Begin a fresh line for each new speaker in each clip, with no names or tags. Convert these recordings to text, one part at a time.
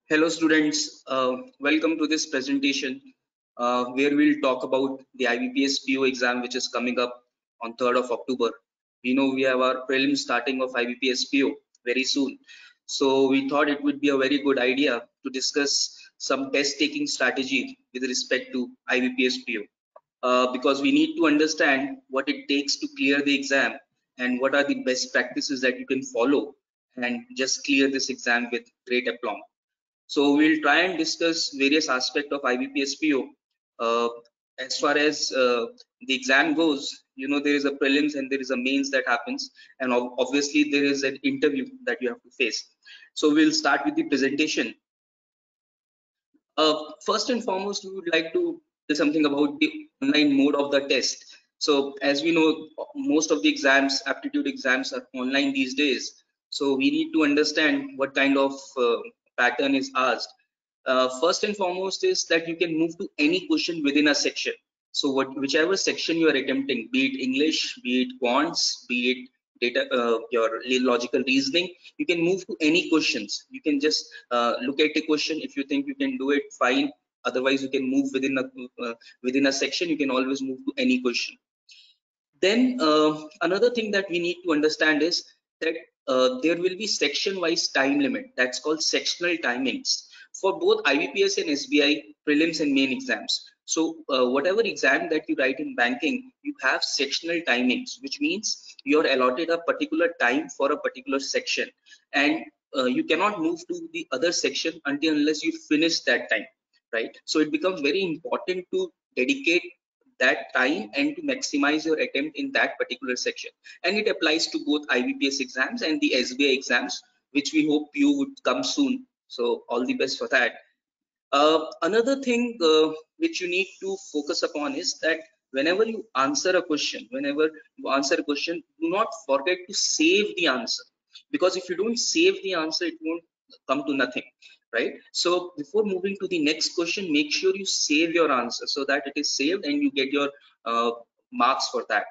Hello students, welcome to this presentation where we'll talk about the IBPS PO exam which is coming up on 3rd of October. We know we have our prelims starting of IBPS PO very soon. So we thought it would be a very good idea to discuss some test taking strategy with respect to IBPS PO because we need to understand what it takes to clear the exam and what are the best practices that you can follow and just clear this exam with great aplomb. So we'll try and discuss various aspects of IBPS PO. Uh, as far as the exam goes, you know, there is a prelims and there is a mains that happens, and obviously there is an interview that you have to face. So we'll start with the presentation. First and foremost, we would like to tell something about the online mode of the test. So as we know, most of the exams, aptitude exams are online these days. So we need to understand what kind of pattern is asked. First and foremost is that you can move to any question within a section. So whichever section you are attempting, be it English, be it quants, be it data, your logical reasoning, you can move to any questions. You can just look at a question. If you think you can do it, fine. Otherwise, you can move within a section. You can always move to any question. Then another thing that we need to understand is that there will be section-wise time limit. That's called sectional timings for both IBPS and SBI prelims and main exams. So whatever exam that you write in banking, you have sectional timings, which means you're allotted a particular time for a particular section, and you cannot move to the other section unless you finish that time, right? So it becomes very important to dedicate that time and to maximize your attempt in that particular section, and it applies to both IBPS exams and the SBI exams, which we hope you would come soon. So all the best for that. Another thing which you need to focus upon is that whenever you answer a question, do not forget to save the answer, because if you don't save the answer, it won't come to nothing, right? So before moving to the next question, make sure you save your answer so that it is saved and you get your marks for that.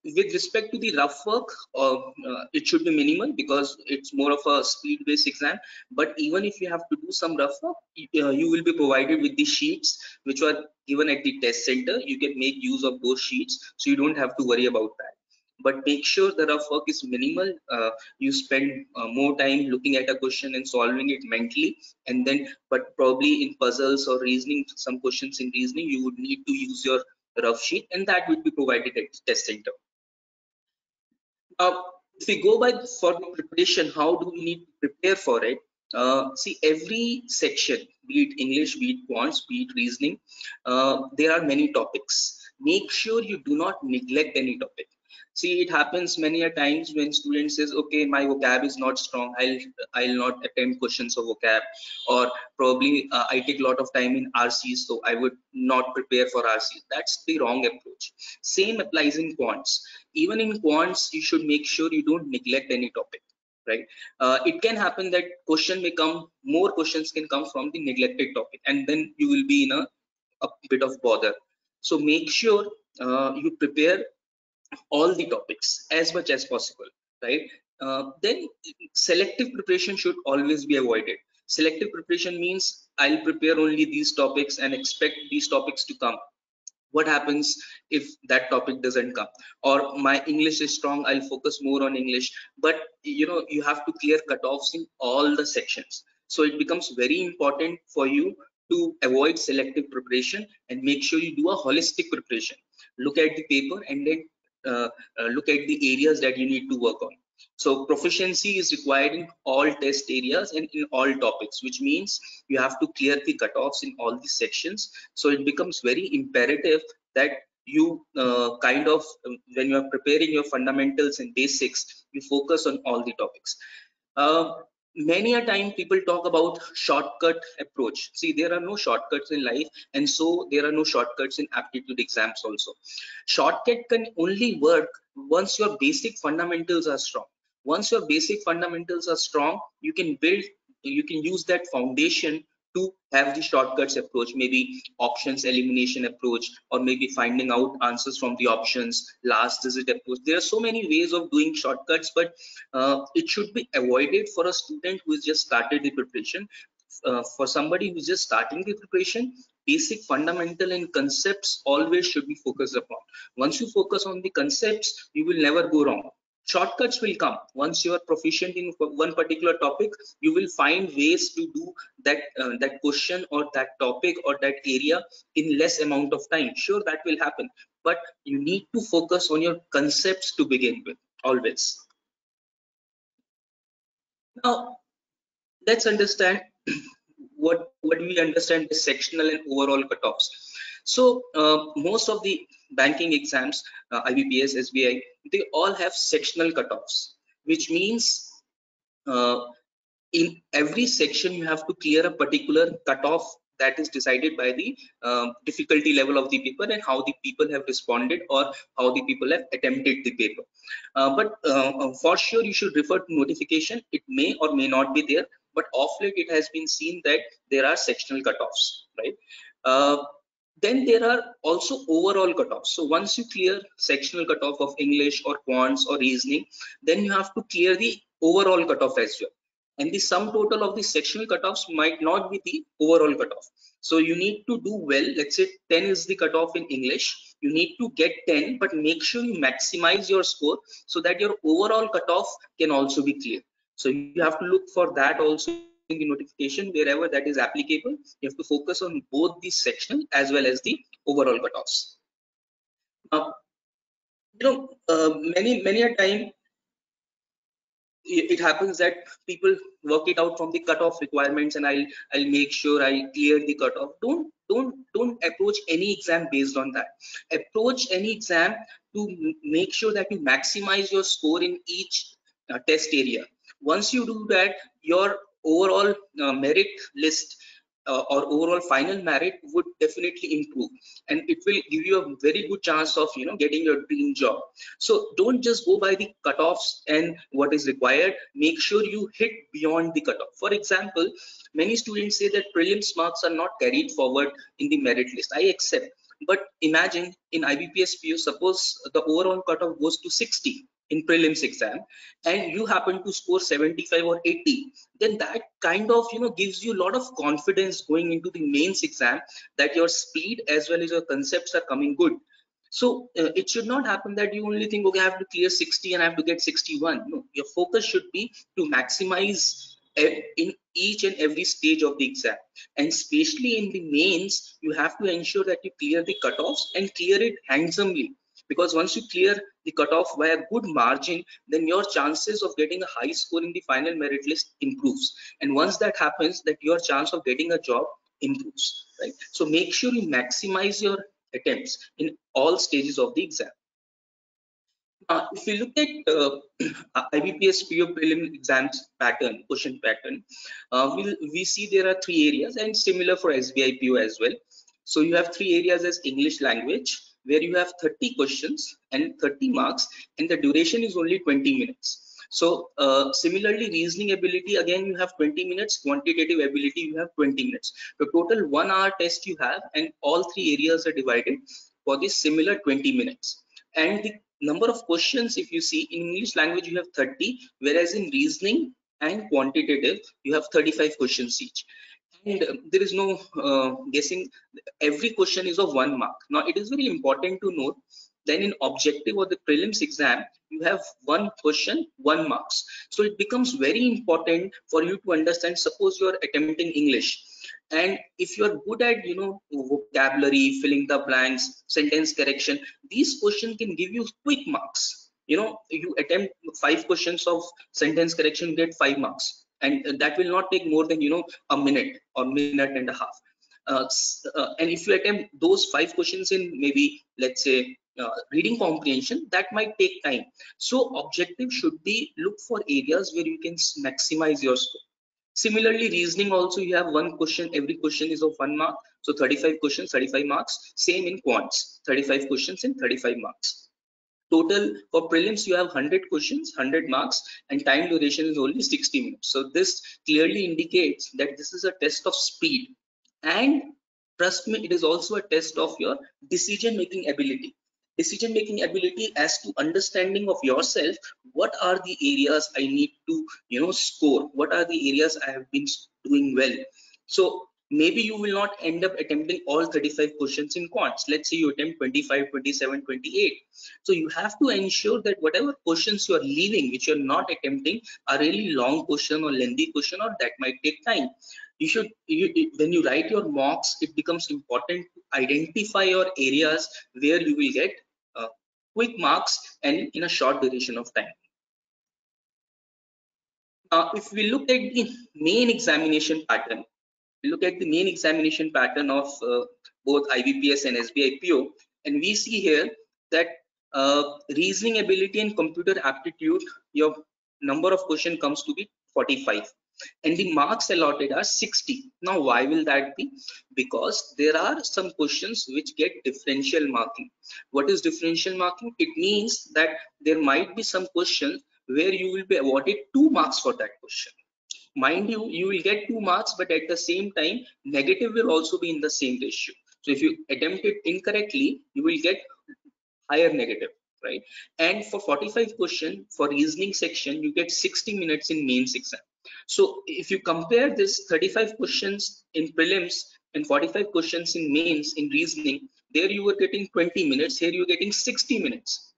With respect to the rough work, it should be minimal because it's more of a speed-based exam. But even if you have to do some rough work, you will be provided with the sheets which were given at the test center. You can make use of those sheets, so you don't have to worry about that. But make sure the rough work is minimal. You spend more time looking at a question and solving it mentally, and then, but probably in puzzles or reasoning, some questions in reasoning, you would need to use your rough sheet, and that will be provided at the test center. Uh, if we go by for the preparation, how do we need to prepare for it? See, every section, be it English, be it quants, be it reasoning, there are many topics. Make sure you do not neglect any topic. See, it happens many a times when student says, okay, my vocab is not strong, I'll not attempt questions of vocab, or probably I take a lot of time in RC, so I would not prepare for RC. That's the wrong approach. Same applies in quants. Even in quants, you should make sure you don't neglect any topic, right? It can happen that more questions can come from the neglected topic, and then you will be in a bit of bother. So make sure you prepare all the topics as much as possible, right? Then selective preparation should always be avoided. Selective preparation means I'll prepare only these topics and expect these topics to come. What happens if that topic doesn't come? Or my English is strong, I'll focus more on English, but you know, you have to clear cutoffs in all the sections. So it becomes very important for you to avoid selective preparation and make sure you do a holistic preparation. Look at the paper and then look at the areas that you need to work on. So proficiency is required in all test areas and in all topics, which means you have to clear the cutoffs in all the sections. So it becomes very imperative that you when you are preparing your fundamentals and basics, you focus on all the topics. Many a time people talk about shortcut approach. See, there are no shortcuts in life, and so there are no shortcuts in aptitude exams also. Shortcut can only work once your basic fundamentals are strong. Once your basic fundamentals are strong, you can use that foundation to have the shortcuts approach, maybe options elimination approach, or maybe finding out answers from the options, last digit approach. There are so many ways of doing shortcuts, but it should be avoided for a student who has just started the preparation. For somebody who's just starting the preparation, basic fundamental and concepts always should be focused upon. Once you focus on the concepts, you will never go wrong. Shortcuts will come once you are proficient in one particular topic. You will find ways to do that question or that topic or that area in less amount of time. Sure, that will happen, but you need to focus on your concepts to begin with always. Now let's understand what we understand is sectional and overall cutoffs. So most of the banking exams, IBPS, SBI, they all have sectional cutoffs, which means uh, in every section you have to clear a particular cutoff that is decided by the difficulty level of the paper and how the people have responded or how the people have attempted the paper. But for sure you should refer to notification. It may or may not be there, but of late it has been seen that there are sectional cutoffs, right? Then there are also overall cutoffs. So once you clear sectional cutoff of English or quants or reasoning, then you have to clear the overall cutoff as well. And the sum total of the sectional cutoffs might not be the overall cutoff. So you need to do well. Let's say 10 is the cutoff in English. You need to get 10, but make sure you maximize your score so that your overall cutoff can also be clear. So you have to look for that also in the notification wherever that is applicable. You have to focus on both the sectional as well as the overall cutoffs. Many a time it happens that people work it out from the cutoff requirements, and I'll make sure I clear the cutoff. Don't approach any exam based on that. Approach any exam to make sure that you maximize your score in each test area. Once you do that, your overall merit list or overall final merit would definitely improve, and it will give you a very good chance of getting your dream job. So don't just go by the cutoffs and what is required. Make sure you hit beyond the cutoff. For example, many students say that prelims marks are not carried forward in the merit list. I accept, but imagine in IBPS PO, suppose the overall cutoff goes to 60 in prelims exam and you happen to score 75 or 80, then that kind of gives you a lot of confidence going into the mains exam that your speed as well as your concepts are coming good. So it should not happen that you only think, okay, I have to clear 60 and I have to get 61. No, your focus should be to maximize in each and every stage of the exam, and especially in the mains you have to ensure that you clear the cutoffs and clear it handsomely, because once you clear the cutoff by a good margin, then your chances of getting a high score in the final merit list improves, and once that happens, that your chance of getting a job improves, right? So make sure you maximize your attempts in all stages of the exam. If you look at IBPS PO prelim exams pattern, question pattern, we see there are three areas, and similar for SBI PO as well. So you have three areas as English language, where you have 30 questions and 30 marks, and the duration is only 20 minutes. So similarly, reasoning ability, again you have 20 minutes, quantitative ability you have 20 minutes. The total 1 hour test you have, and all three areas are divided for this similar 20 minutes. And the number of questions, if you see, in English language you have 30, whereas in reasoning and quantitative you have 35 questions each. And there is no guessing. Every question is of 1 mark. Now it is very important to note, then in objective or the prelims exam you have 1 question, 1 marks. So it becomes very important for you to understand. Suppose you are attempting English, and if you are good at vocabulary, filling the blanks, sentence correction, these questions can give you quick marks. You attempt 5 questions of sentence correction, get 5 marks, and that will not take more than a minute or minute and a half. And if you attempt those 5 questions in maybe, let's say, reading comprehension, that might take time. So objective should be look for areas where you can maximize your score. Similarly, reasoning also, you have 1 question, every question is of 1 mark, so 35 questions, 35 marks. Same in quants, 35 questions and 35 marks. Total for prelims you have 100 questions, 100 marks, and time duration is only 60 minutes. So this clearly indicates that this is a test of speed, and trust me, it is also a test of your decision making ability. Decision making ability as to understanding of yourself. What are the areas I need to score? What are the areas I have been doing well? So maybe you will not end up attempting all 35 questions in quants. Let's say you attempt 25, 27, 28. So you have to ensure that whatever questions you are leaving, which you're not attempting, are really long question or lengthy question, or that might take time. You should, when you write your mocks, it becomes important to identify your areas where you will get quick marks and in a short duration of time. If we look at the main examination pattern, we look at the main examination pattern of both IBPS and SBI PO, and we see here that reasoning ability and computer aptitude, your number of question comes to be 45, and the marks allotted are 60. Now why will that be? Because there are some questions which get differential marking. What is differential marking? It means that there might be some questions where you will be awarded 2 marks for that question. Mind you, you will get 2 marks, but at the same time negative will also be in the same ratio. So if you attempt it incorrectly, you will get higher negative, right? And for 45 question for reasoning section, you get 60 minutes in mains exam. So if you compare this 35 questions in prelims and 45 questions in mains in reasoning, there you were getting 20 minutes, here you're getting 60 minutes.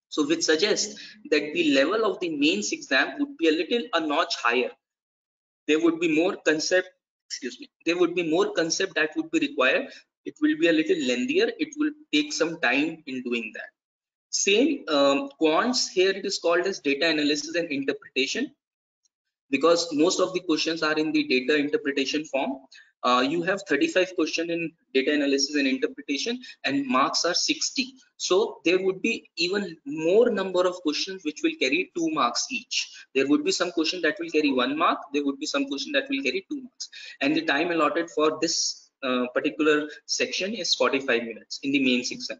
So which suggests that the level of the mains exam would be a notch higher. There would be more concept, there would be more concept that would be required. It will be a little lengthier. It will take some time in doing that. Same quants, here it is called as data analysis and interpretation, because most of the questions are in the data interpretation form. You have 35 question in data analysis and interpretation, and marks are 60. So there would be even more number of questions which will carry 2 marks each. There would be some question that will carry 1 mark. There would be some question that will carry 2 marks. And the time allotted for this particular section is 45 minutes in the mains exam.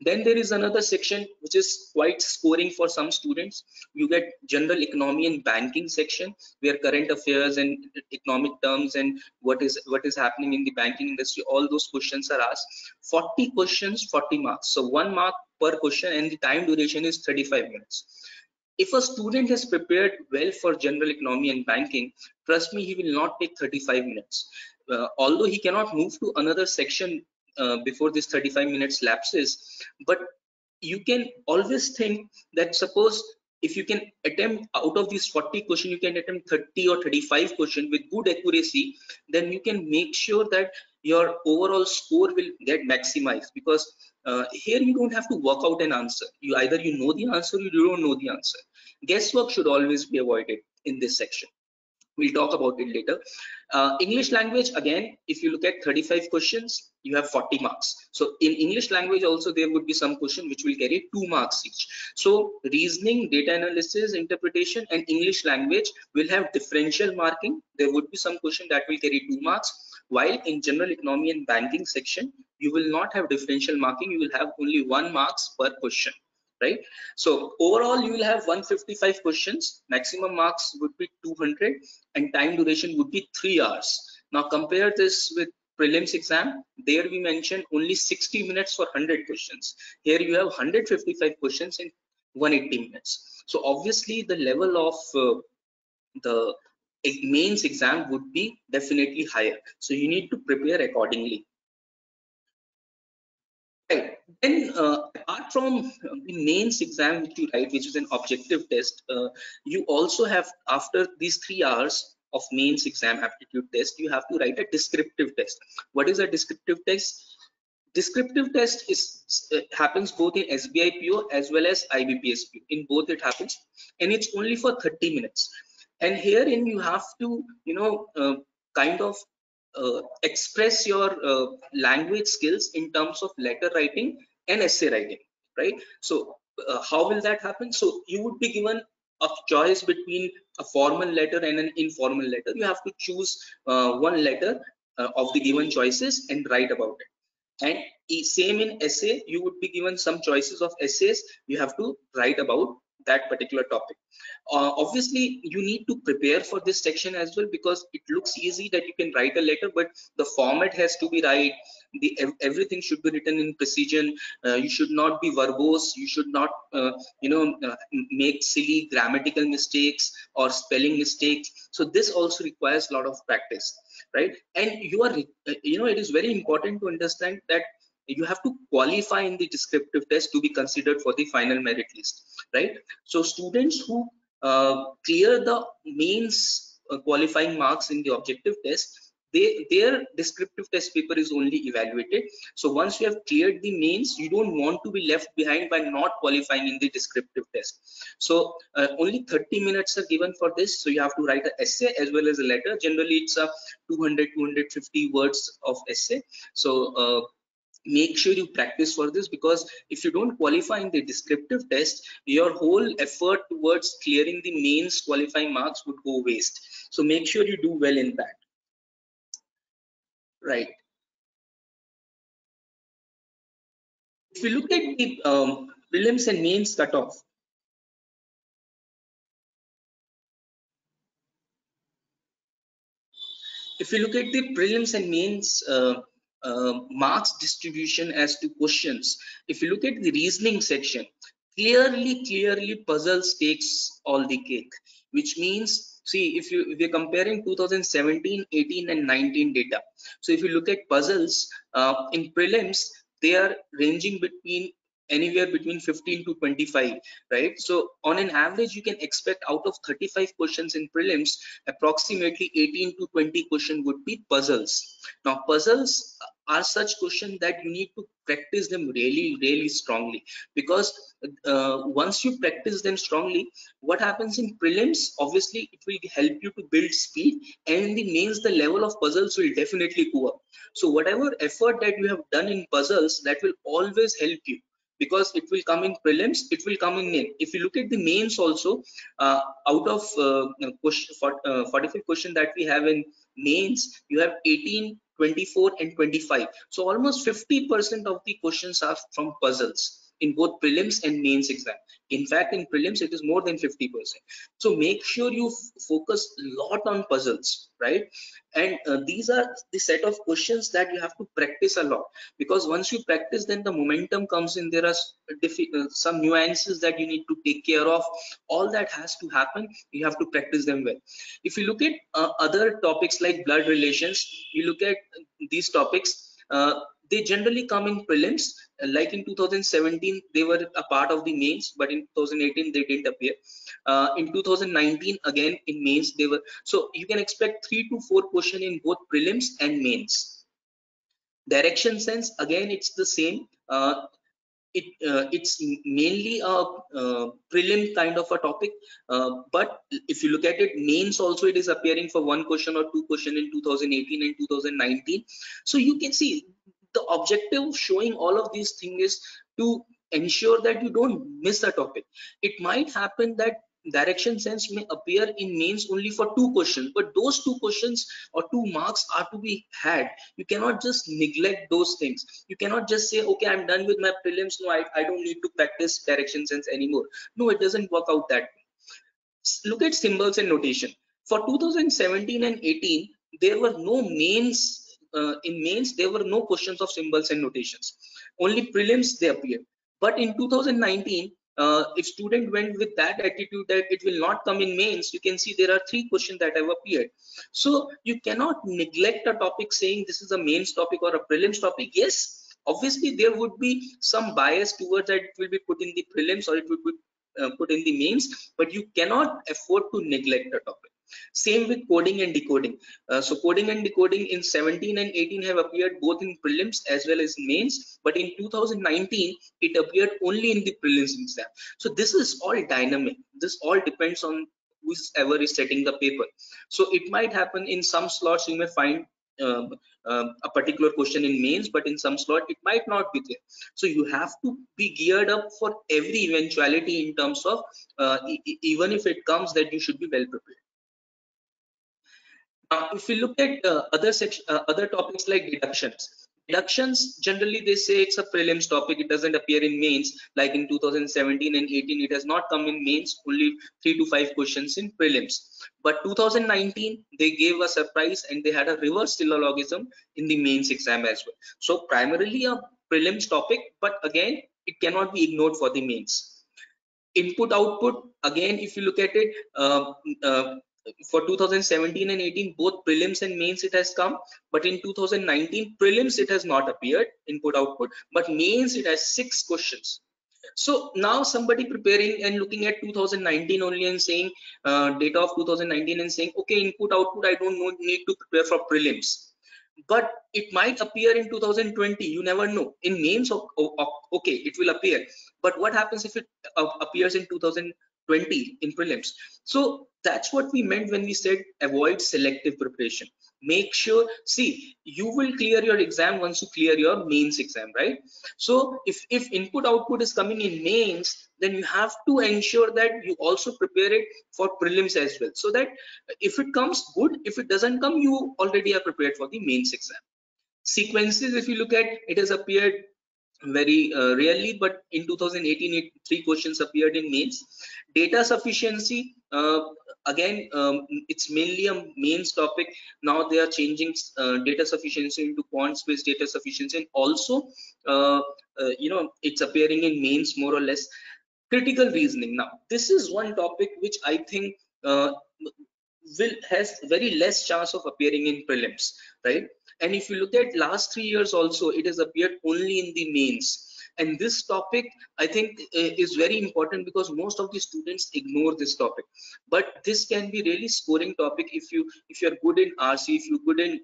Then there is another section which is quite scoring for some students. You get general economy and banking section, where current affairs and economic terms and what is happening in the banking industry, all those questions are asked. 40 questions, 40 marks. So 1 mark per question, and the time duration is 35 minutes. If a student has prepared well for general economy and banking, trust me, he will not take 35 minutes. Although he cannot move to another section before this 35 minutes lapses, but you can always think that suppose if you can attempt out of these 40 questions, you can attempt 30 or 35 questions with good accuracy, then you can make sure that your overall score will get maximized, because here you don't have to work out an answer. You either you know the answer or you don't know the answer. Guesswork should always be avoided in this section. We'll talk about it later. English language, again, if you look at 35 questions, you have 40 marks. So in English language also, there would be some question which will carry 2 marks each. So reasoning, data analysis, interpretation, and English language will have differential marking. There would be some question that will carry 2 marks, while in general economy and banking section, you will not have differential marking. You will have only 1 marks per question. Right? So overall you will have 155 questions, maximum marks would be 200, and time duration would be 3 hours. Now compare this with prelims exam. There we mentioned only 60 minutes for 100 questions. Here you have 155 questions in 180 minutes. So obviously the level of the mains exam would be definitely higher. So you need to prepare accordingly. Right. Then apart from the mains exam which you write, which is an objective test, you also have, after these 3 hours of mains exam aptitude test, you have to write a descriptive test. What is a descriptive test? Descriptive test is happens both in SBI PO as well as IBPS PO. In both it happens, and it's only for 30 minutes. And herein you have to, kind of express your language skills in terms of letter writing and essay writing, right? So how will that happen? So you would be given a choice between a formal letter and an informal letter. You have to choose one letter of the given choices and write about it. And same in essay, you would be given some choices of essays. You have to write about that particular topic. Obviously, you need to prepare for this section as well, because it looks easy that you can write a letter, but the format has to be right. Everything should be written in precision. You should not be verbose. You should not, make silly grammatical mistakes or spelling mistakes. So this also requires a lot of practice, right? And you are, it is very important to understand that you have to qualify in the descriptive test to be considered for the final merit list, right? So students who clear the mains qualifying marks in the objective test, their descriptive test paper is only evaluated. So once you have cleared the mains, you don't want to be left behind by not qualifying in the descriptive test. So only 30 minutes are given for this. So you have to write an essay as well as a letter. Generally it's a 200-250 words of essay. So make sure you practice for this, because if you don't qualify in the descriptive test, your whole effort towards clearing the mains qualifying marks would go waste. So make sure you do well in that, right? If you look at the prelims and mains cutoff, if you look at the prelims and mains marks distribution as to questions, if you look at the reasoning section, clearly puzzles takes all the cake, which means, see, if you're comparing 2017, 18 and 19 data, so if you look at puzzles in prelims, they are ranging between anywhere between 15 to 25, right? So on an average, you can expect out of 35 questions in prelims, approximately 18 to 20 question would be puzzles. Now puzzles are such questions that you need to practice them really strongly, because once you practice them strongly, what happens in prelims, obviously it will help you to build speed, and in the mains the level of puzzles will definitely go up. So whatever effort that you have done in puzzles, that will always help you, because it will come in prelims, it will come in main. If you look at the mains also, out of 45 question that we have in mains, you have 18, 24 and 25. So almost 50% of the questions are from puzzles in both prelims and mains exam. In fact, in prelims it is more than 50%. So make sure you focus a lot on puzzles, right? And these are the set of questions that you have to practice a lot, because once you practice, then the momentum comes in. There are some nuances that you need to take care of. All that has to happen. You have to practice them well. If you look at other topics like blood relations, you look at these topics, they generally come in prelims. Like in 2017 they were a part of the mains, but in 2018 they didn't appear. In 2019 again in mains they were. So you can expect 3 to 4 question in both prelims and mains. Direction sense, again it's the same. It's mainly a prelim kind of a topic, but if you look at it, mains also it is appearing for 1 question or 2 question in 2018 and 2019. So you can see the objective of showing all of these things is to ensure that you don't miss a topic. It might happen that direction sense may appear in mains only for 2 questions, but those 2 questions or 2 marks are to be had. You cannot just neglect those things. You cannot just say, okay, I'm done with my prelims, no, I don't need to practice direction sense anymore. No, it doesn't work out that way. Look at symbols and notation. For 2017 and 18 there were no mains. In mains there were no questions of symbols and notations, only prelims they appeared. But in 2019, if student went with that attitude that it will not come in mains, you can see there are 3 questions that have appeared. So you cannot neglect a topic saying this is a mains topic or a prelims topic. Yes, obviously there would be some bias towards that it will be put in the prelims or it would be put in the mains, but you cannot afford to neglect the topic. Same with coding and decoding. So coding and decoding in 17 and 18 have appeared both in prelims as well as mains, but in 2019 it appeared only in the prelims exam. So this is all dynamic. This all depends on whoever is setting the paper. So it might happen in some slots you may find um, a particular question in mains, but in some slot it might not be there. So you have to be geared up for every eventuality in terms of even if it comes, that you should be well prepared. If we look at other topics like deductions, Deductions, generally they say it's a prelims topic, it doesn't appear in mains. Like in 2017 and 18, it has not come in mains, only 3 to 5 questions in prelims. But 2019 they gave a surprise and they had a reverse syllogism in the mains exam as well. So primarily a prelims topic, but again it cannot be ignored for the mains. Input output, again if you look at it, uh, for 2017 and 18 both prelims and mains it has come, but in 2019 prelims it has not appeared input output, but mains it has 6 questions. So now somebody preparing and looking at 2019 only and saying data of 2019 and saying, okay, input output I don't need to prepare for prelims, but it might appear in 2020, you never know. In mains, okay, it will appear, but what happens if it appears in 2020 in prelims? So that's what we meant when we said avoid selective preparation. Make sure, see, you will clear your exam once you clear your mains exam, right? So if input output is coming in mains, then you have to ensure that you also prepare it for prelims as well, so that if it comes good, if it doesn't come, you already are prepared for the mains exam. Sequences, if you look at, it has appeared very rarely, but in 2018 3 questions appeared in mains. Data sufficiency, again it's mainly a mains topic. Now they are changing data sufficiency into quant based data sufficiency, and also it's appearing in mains more or less. Critical reasoning, now this is one topic which I think has very less chance of appearing in prelims, right? And if you look at last 3 years also, it has appeared only in the mains. And this topic I think is very important, because most of the students ignore this topic, but this can be really scoring topic if you're good in RC, if you're good in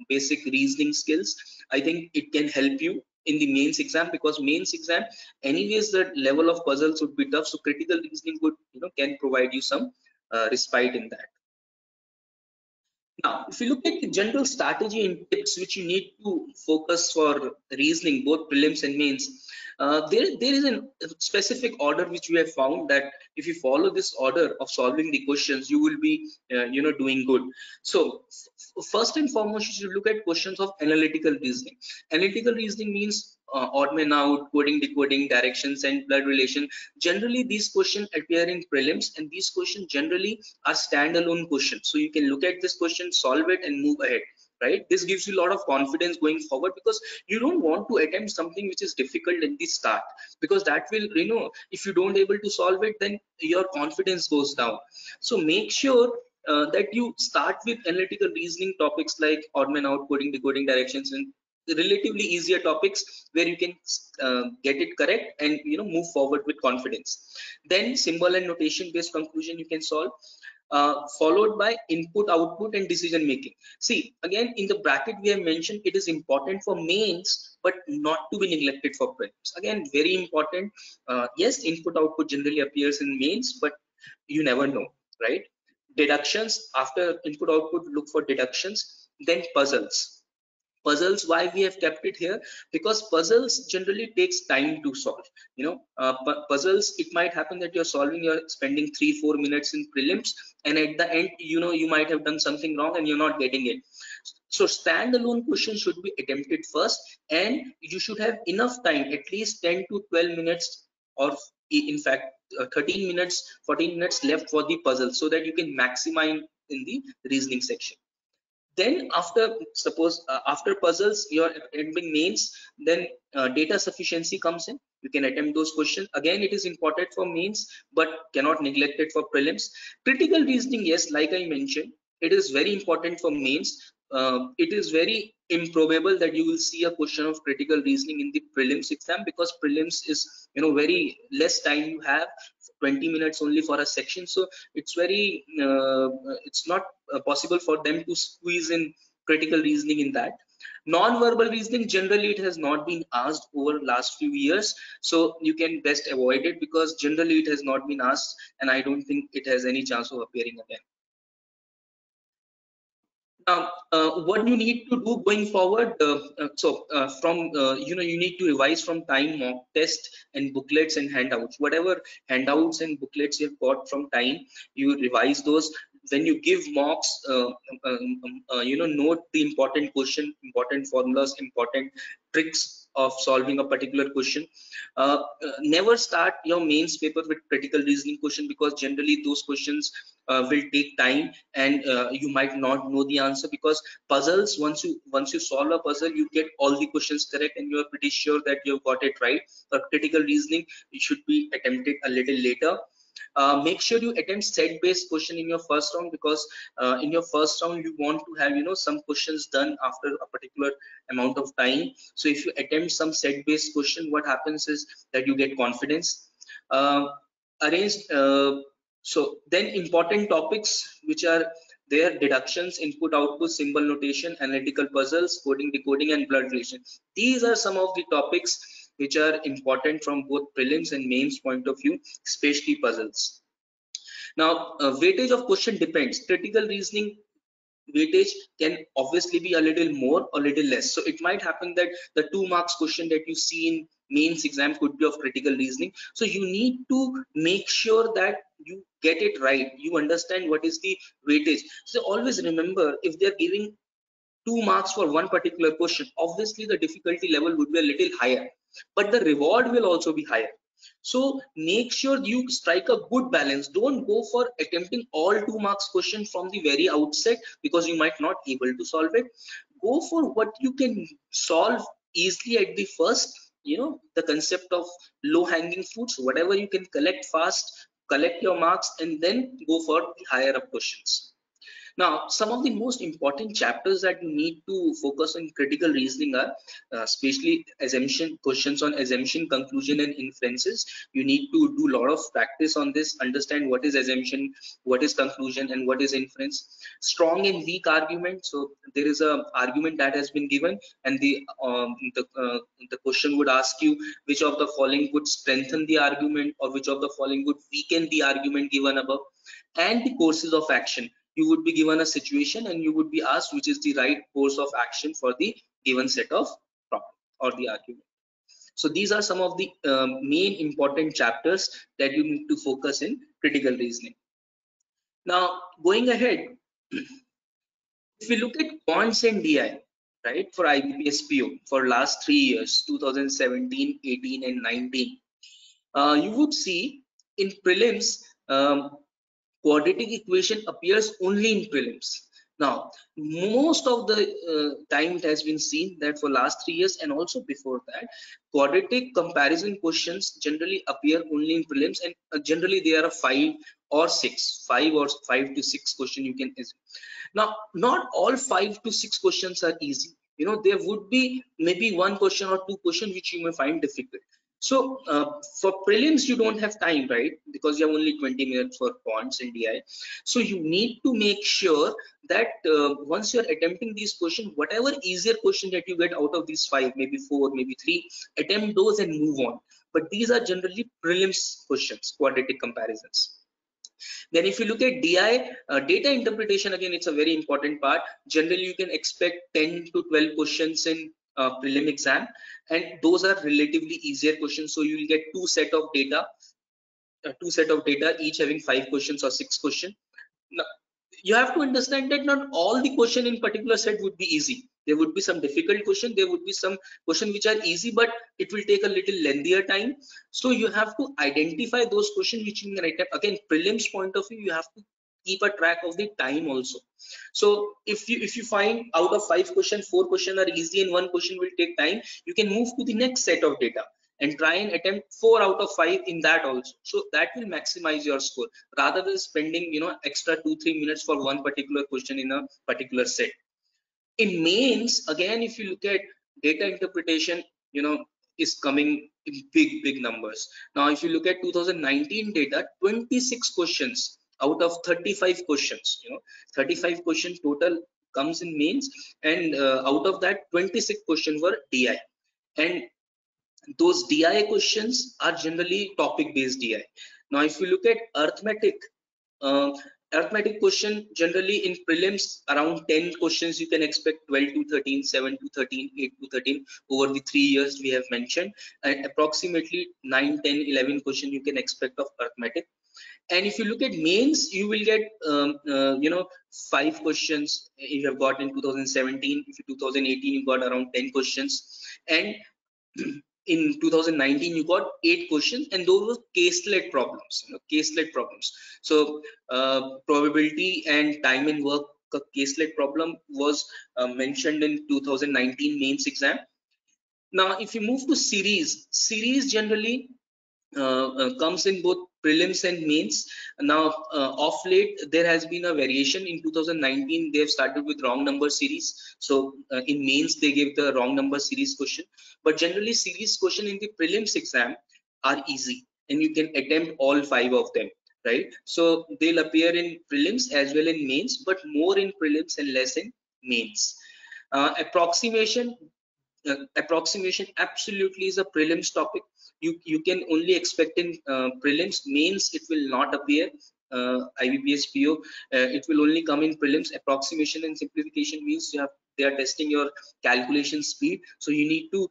basic reasoning skills. I think it can help you in the mains exam, because mains exam anyways the level of puzzles would be tough, so critical reasoning would can provide you some respite in that. Now, if you look at the general strategy and tips which you need to focus for reasoning, both prelims and mains, there is a specific order which we have found that if you follow this order of solving the questions, you will be, doing good. So, first and foremost, you should look at questions of analytical reasoning. Analytical reasoning means odd man out, coding, decoding, directions, and blood relation. Generally, these questions appear in prelims, and these questions generally are standalone questions. So you can look at this question, solve it, and move ahead. Right? This gives you a lot of confidence going forward, because you don't want to attempt something which is difficult at the start, because that will, if you don't able to solve it, then your confidence goes down. So make sure that you start with analytical reasoning topics like odd man out, coding, decoding, directions, and relatively easier topics where you can get it correct and move forward with confidence. Then symbol and notation based conclusion you can solve, followed by input, output, and decision making. See, again in the bracket we have mentioned it is important for mains, but not to be neglected for prelims. Again, very important. Yes, input output generally appears in mains, but you never know, right? Deductions, after input output look for deductions. Then puzzles, why we have kept it here? Because puzzles generally takes time to solve. Puzzles, it might happen that you're solving, you're spending 3-4 minutes in prelims, and at the end you might have done something wrong and you're not getting it. So standalone questions should be attempted first, and you should have enough time, at least 10 to 12 minutes, or in fact 13 minutes, 14 minutes left for the puzzle, so that you can maximize in the reasoning section. Then after puzzles you're attempting mains, then data sufficiency comes in. You can attempt those questions. Again, it is important for mains, but cannot neglect it for prelims. Critical reasoning, yes, like I mentioned, it is very important for mains. It is very improbable that you will see a question of critical reasoning in the prelims exam, because prelims is very less time you have, 20 minutes only for a section. So it's very it's not possible for them to squeeze in critical reasoning in that. Non-verbal reasoning, generally it has not been asked over last few years, so you can best avoid it, because generally it has not been asked, and I don't think it has any chance of appearing again. Now, what you need to do going forward, you need to revise from time, mock test, and booklets and handouts. Whatever handouts and booklets you've got from time, you revise those. when you give mocks, note the important question, important formulas, important tricks of solving a particular question. Never start your mains paper with critical reasoning question, because generally those questions will take time, and you might not know the answer, because puzzles, once you solve a puzzle, you get all the questions correct and you are pretty sure that you've got it right. But critical reasoning, it should be attempted a little later. Make sure you attempt set based question in your first round, because in your first round you want to have some questions done after a particular amount of time. So if you attempt some set based question, what happens is that you get confidence. Arranged So then important topics which are there: deductions, input output, symbol notation, analytical puzzles, coding, decoding, and blood relation. These are some of the topics which are important from both prelims and mains point of view, especially puzzles. Now, weightage of question depends. Critical reasoning weightage can obviously be a little more or little less. So it might happen that the 2 marks question that you see in mains exam could be of critical reasoning. So you need to make sure that you get it right. You understand what is the weightage. So always remember, if they're giving 2 marks for one particular question, obviously the difficulty level would be a little higher, but the reward will also be higher. So make sure you strike a good balance. Don't go for attempting all 2 marks question from the very outset, because you might not able to solve it. Go for what you can solve easily at the first, the concept of low hanging fruits. Whatever you can collect fast, collect your marks, and then go for the higher up questions. Now, some of the most important chapters that you need to focus on critical reasoning are especially assumption questions on assumption, conclusion, and inferences. You need to do a lot of practice on this, understand what is assumption, what is conclusion, and what is inference. Strong and weak argument. So there is a argument that has been given, and the question would ask you which of the following would strengthen the argument, or which of the following would weaken the argument given above. And the courses of action. You would be given a situation and you would be asked which is the right course of action for the given set of problem or the argument. So these are some of the main important chapters that you need to focus in critical reasoning. Now, going ahead, if we look at quants and DI, right, for IBPS PO for last 3 years, 2017, 18, and 19, you would see in prelims, quadratic equation appears only in prelims. Now, most of the time it has been seen that for last 3 years and also before that, quadratic comparison questions generally appear only in prelims, and generally they are a 5 or 5 to 6 question you can assume. Now, not all 5 to 6 questions are easy. There would be maybe 1 question or 2 question which you may find difficult. So for prelims, you don't have time, right? Because you have only 20 minutes for quants and DI. So you need to make sure that once you're attempting these questions, whatever easier question that you get out of these 5, maybe 4, maybe 3, attempt those and move on. But these are generally prelims questions, quadratic comparisons. Then if you look at DI, data interpretation, again, it's a very important part. Generally, you can expect 10 to 12 questions in prelim exam, and those are relatively easier questions. So you will get two set of data, each having 5 questions or 6 questions. Now, you have to understand that not all the question in particular set would be easy. There would be some difficult question, there would be some question which are easy, but it will take a little lengthier time. So you have to identify those questions which you can write. Again, prelims point of view, you have to keep a track of the time also. So if you find out of 5 questions, 4 questions are easy and 1 question will take time, you can move to the next set of data and try and attempt 4 out of 5 in that also. So that will maximize your score rather than spending extra 2-3 minutes for one particular question in a particular set. In mains, again, if you look at data interpretation, is coming in big numbers. Now, if you look at 2019 data, 26 questions out of 35 questions, 35 questions total comes in mains, and out of that 26 questions were DI, and those DI questions are generally topic based DI. Now, if you look at arithmetic, arithmetic question generally in prelims around 10 questions you can expect, 12 to 13, 7 to 13, 8 to 13 over the 3 years we have mentioned, and approximately 9, 10, 11 questions you can expect of arithmetic. And if you look at mains, you will get 5 questions if you have got in 2017. If in 2018 you got around 10 questions, and in 2019 you got 8 questions, and those were caselet problems, caselet problems. So probability and time and work caselet problem was mentioned in 2019 mains exam. Now if you move to series generally comes in both prelims and mains. Now of late there has been a variation. In 2019 they have started with wrong number series, so in mains they give the wrong number series question, but generally series question in the prelims exam are easy and you can attempt all 5 of them, right? So they'll appear in prelims as well in mains, but more in prelims and less in mains. Approximation absolutely is a prelims topic. You can only expect in prelims. Mains it will not appear. IBPS PO it will only come in prelims. Approximation and simplification means they are testing your calculation speed, so you need to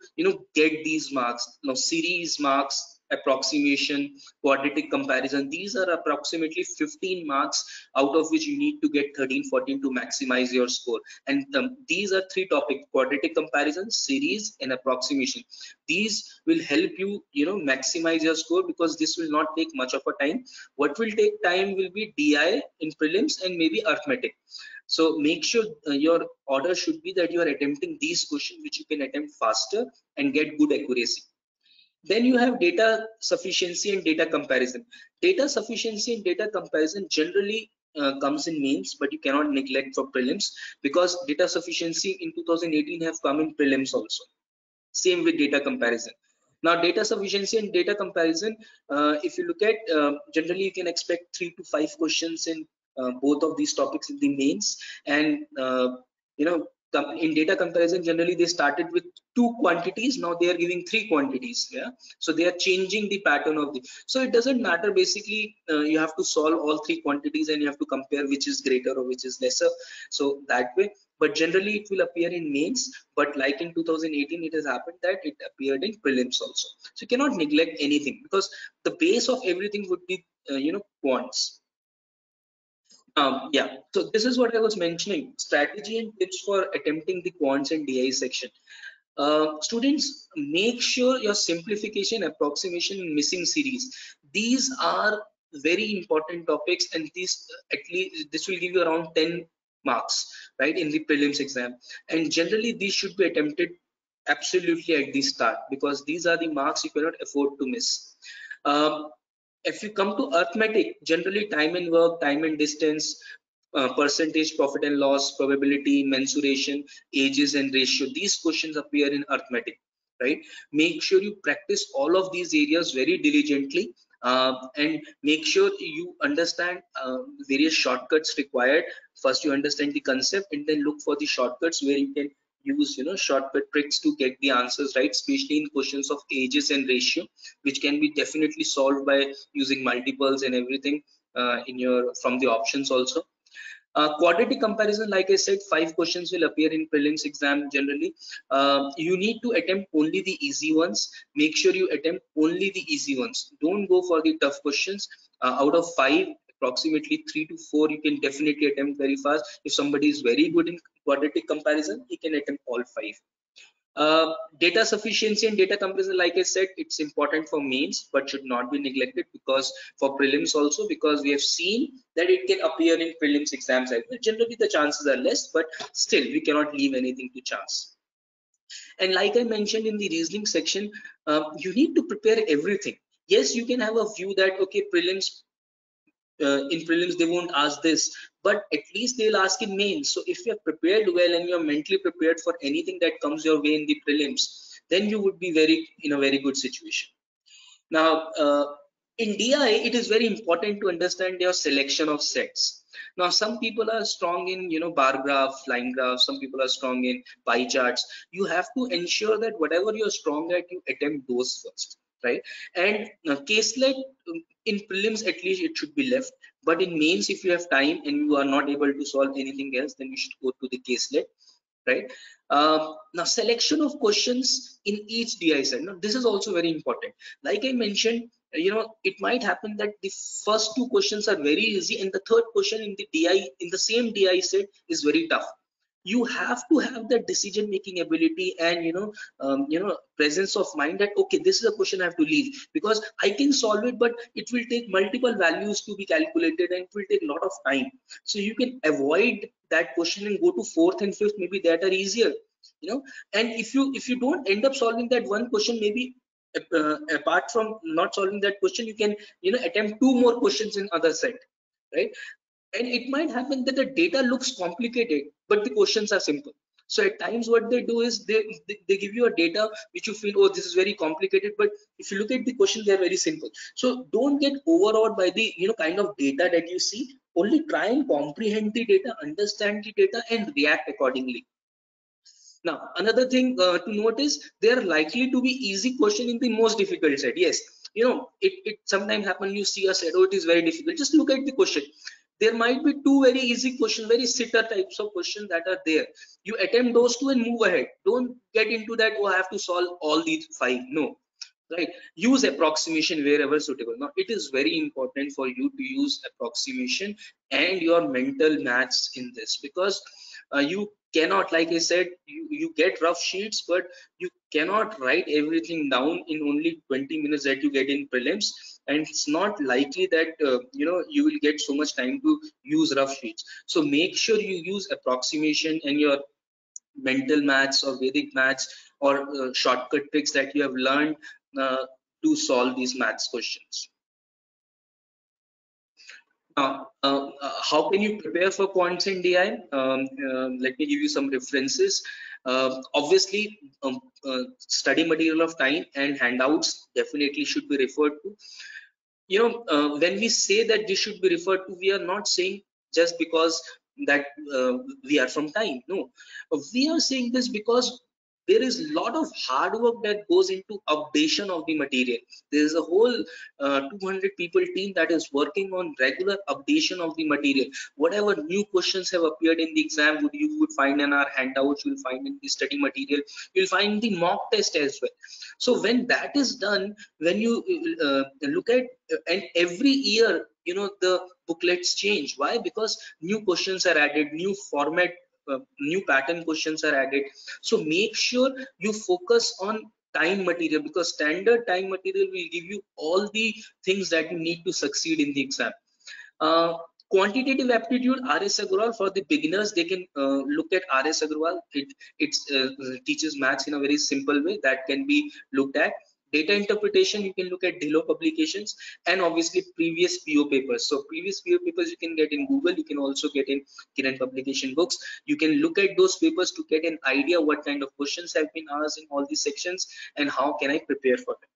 get these marks. Now series marks, approximation, quadratic comparison, these are approximately 15 marks, out of which you need to get 13-14 to maximize your score. And these are 3 topics: quadratic comparison, series, and approximation. These will help you maximize your score, because this will not take much of a time. What will take time will be DI in prelims and maybe arithmetic. So make sure your order should be that you are attempting these questions which you can attempt faster and get good accuracy. Then you have data sufficiency and data comparison. Data sufficiency and data comparison generally comes in mains, but you cannot neglect for prelims, because data sufficiency in 2018 have come in prelims also. Same with data comparison. Now data sufficiency and data comparison, if you look at generally you can expect 3 to 5 questions in both of these topics in the mains. And in data comparison generally they started with 2 quantities, now they are giving 3 quantities. Yeah, so they are changing the pattern of the, so it doesn't matter basically. You have to solve all 3 quantities and you have to compare which is greater or which is lesser, so that way. But generally it will appear in mains, but like in 2018 it has happened that it appeared in prelims also. So you cannot neglect anything, because the base of everything would be quants. Yeah, so this is what I was mentioning: strategy and tips for attempting the quants and DI section. Students, make sure your simplification, approximation, and missing series, these are very important topics, and these at least this will give you around 10 marks, right, in the prelims exam. And generally these should be attempted absolutely at the start, because these are the marks you cannot afford to miss. If you come to arithmetic, generally time and work, time and distance, percentage, profit and loss, probability, mensuration, ages and ratio, these questions appear in arithmetic, right? Make sure you practice all of these areas very diligently, and make sure you understand various shortcuts required. First you understand the concept, and then look for the shortcuts where you can use shortcut tricks to get the answers right, especially in questions of ages and ratio, which can be definitely solved by using multiples and everything in your from the options also. Quadratic comparison, like I said, 5 questions will appear in prelims exam generally. You need to attempt only the easy ones. Make sure you attempt only the easy ones. Don't go for the tough questions. Out of 5, approximately 3 to 4 you can definitely attempt very fast. If somebody is very good in quadratic comparison, he can attempt all 5. Data sufficiency and data comparison, like I said, it's important for mains but should not be neglected, because for prelims also, because we have seen that it can appear in prelims exams as well. Generally the chances are less, but still we cannot leave anything to chance. And like I mentioned in the reasoning section, you need to prepare everything. Yes, you can have a view that okay, prelims in prelims they won't ask this, but at least they'll ask in mains. So if you're prepared well and you're mentally prepared for anything that comes your way in the prelims, then you would be in a very good situation. Now in DI it is very important to understand your selection of sets. Now some people are strong in bar graph, line graph, some people are strong in pie charts. You have to ensure that whatever you're strong at, you attempt those first, right? And caselet, in prelims at least it should be left, but in mains if you have time and you are not able to solve anything else, then you should go to the caselet, right? Now selection of questions in each DI set. Now this is also very important. Like I mentioned, it might happen that the first two questions are very easy and the third question in the DI, in the same DI set, is very tough. You have to have that decision making ability and presence of mind that okay, this is a question I have to leave because I can solve it, but it will take multiple values to be calculated and it will take a lot of time. So you can avoid that question and go to fourth and fifth, maybe that are easier. And if you don't end up solving that one question, maybe apart from not solving that question, you can attempt two more questions in other set, right? And it might happen that the data looks complicated but the questions are simple. So at times what they do is they give you a data which you feel, oh, this is very complicated, but if you look at the question, they're very simple. So don't get overawed by the kind of data that you see. Only try and comprehend the data, understand the data, and react accordingly. Now, another thing to note is there are likely to be easy question in the most difficult set. Yes, it sometimes happen. You see a set, oh, it is very difficult. Just look at the question. There might be two very easy questions, very sitter types of questions that are there. You attempt those two and move ahead. Don't get into that, oh, I have to solve all these five. No, right? Use approximation wherever suitable. Now, it is very important for you to use approximation and your mental maths in this, because you cannot, like I said, you get rough sheets, but you cannot write everything down in only 20 minutes that you get in prelims, and it's not likely that you will get so much time to use rough sheets. So make sure you use approximation and your mental maths or Vedic maths or shortcut tricks that you have learned to solve these maths questions. Now, how can you prepare for quants in DI? Let me give you some references. Obviously, study material of time and handouts definitely should be referred to. When we say that this should be referred to, we are not saying just because that we are from time. No, we are saying this because there is a lot of hard work that goes into updation of the material. There is a whole 200 people team that is working on regular updation of the material. Whatever new questions have appeared in the exam, you would find in our handouts, you will find in the study material, you'll find the mock test as well. So when that is done, when you look at and every year, the booklets change. Why? Because new questions are added, new format, new pattern questions are added. So make sure you focus on time material, because standard time material will give you all the things that you need to succeed in the exam. Quantitative aptitude, RS Agrawal, for the beginners, they can look at RS Agrawal. It teaches maths in a very simple way that can be looked at. Data interpretation, you can look at Dhillon publications, and obviously previous PO papers. So previous PO papers you can get in Google, you can also get in Kiran publication books. You can look at those papers to get an idea what kind of questions have been asked in all these sections and how can I prepare for them.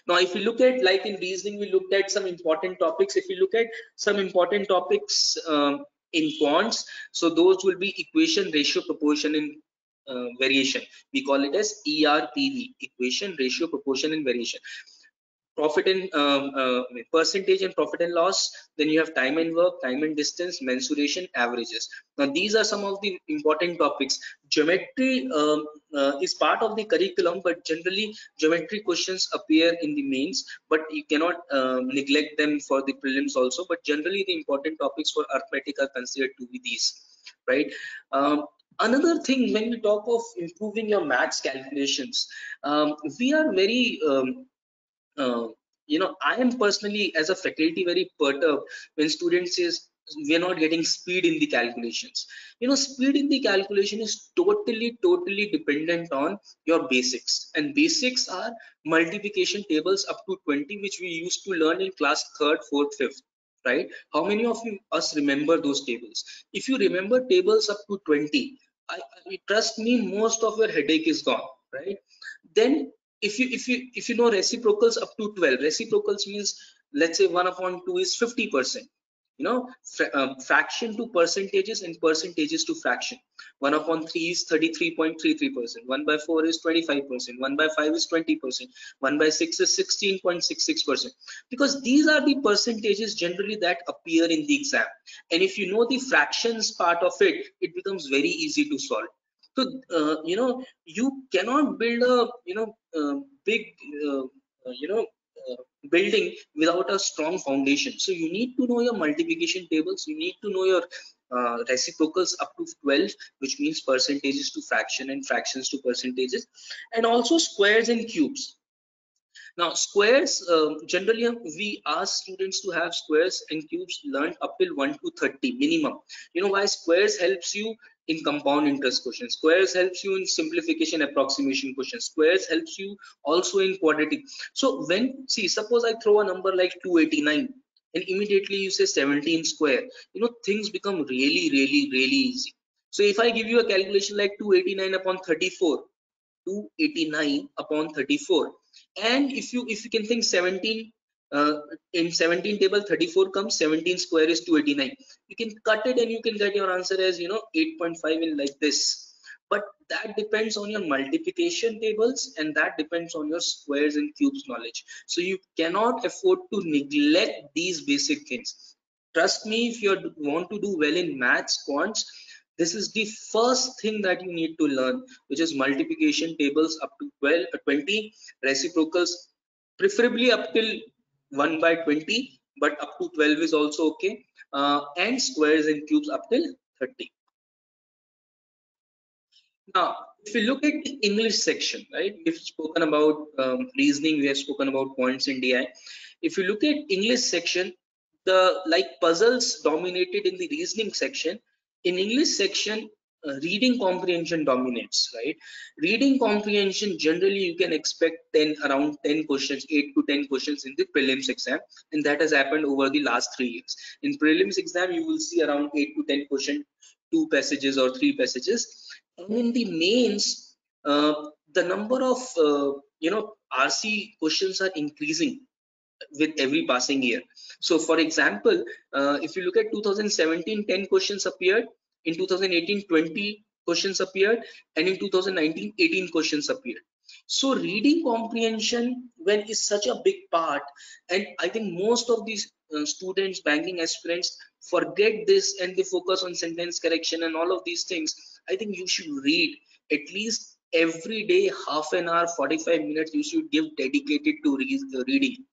Now, if you look at, like in reasoning, we looked at some important topics. If you look at some important topics in quants, so those will be equation, ratio, proportion, and variation. We call it as ERPV, equation, ratio, proportion, and variation. Profit and percentage and profit and loss. Then you have time and work, time and distance, mensuration, averages. Now these are some of the important topics. Geometry is part of the curriculum, but generally geometry questions appear in the mains, but you cannot neglect them for the prelims also. But generally the important topics for arithmetic are considered to be these, right? Another thing, when we talk of improving your maths calculations, we are very I am personally, as a faculty, very perturbed when students says we are not getting speed in the calculations. Speed in the calculation is totally dependent on your basics, and basics are multiplication tables up to 20, which we used to learn in class 3rd, 4th, 5th, right? How many of us remember those tables? If you remember tables up to 20, trust me, most of your headache is gone, right? Then if you know reciprocals up to 12, reciprocals means, let's say 1 upon 2 is 50%. Fraction to percentages and percentages to fraction. 1 upon 3 is 33.33%. 1 by 4 is 25%. 1 by 5 is 20%. 1 by 6 is 16.66%. Because these are the percentages generally that appear in the exam. And if you know the fractions part of it, it becomes very easy to solve. So you cannot build a big building without a strong foundation. So you need to know your multiplication tables, you need to know your reciprocals up to 12, which means percentages to fraction and fractions to percentages, and also squares and cubes. Now squares, generally we ask students to have squares and cubes learned up till 1 to 30 minimum. You know why? Squares helps you in compound interest questions, squares helps you in simplification approximation questions, squares helps you also in quadratic. So when, see, suppose I throw a number like 289 and immediately you say 17 square, you know, things become really easy. So if I give you a calculation like 289 upon 34, 289 upon 34, and if you can think 17, in 17 table 34 comes, 17 square is 289, you can cut it and you can get your answer as, you know, 8.5 in like this. But that depends on your multiplication tables and that depends on your squares and cubes knowledge. So you cannot afford to neglect these basic things. Trust me, if you want to do well in maths, quants, this is the first thing that you need to learn, which is multiplication tables up to 12, 20, reciprocals preferably up till 1 by 20, but up to 12 is also okay, and squares and cubes up till 30. Now, if you look at the English section, right, we've spoken about reasoning, we have spoken about points in DI. If you look at English section, the like puzzles dominated in the reasoning section. In English section, reading comprehension dominates, right? Reading comprehension, generally you can expect around 10 questions, 8 to 10 questions in the prelims exam, and that has happened over the last 3 years. In prelims exam, you will see around 8 to 10 questions, 2 passages or 3 passages. And in the mains, the number of RC questions are increasing with every passing year. So for example, if you look at 2017, 10 questions appeared, in 2018 20 questions appeared, and in 2019 18 questions appeared. So reading comprehension, when is such a big part, and I think most of these students, banking aspirants, forget this and they focus on sentence correction and all of these things. I think you should read at least every day, half an hour, 45 minutes you should give dedicated to reading,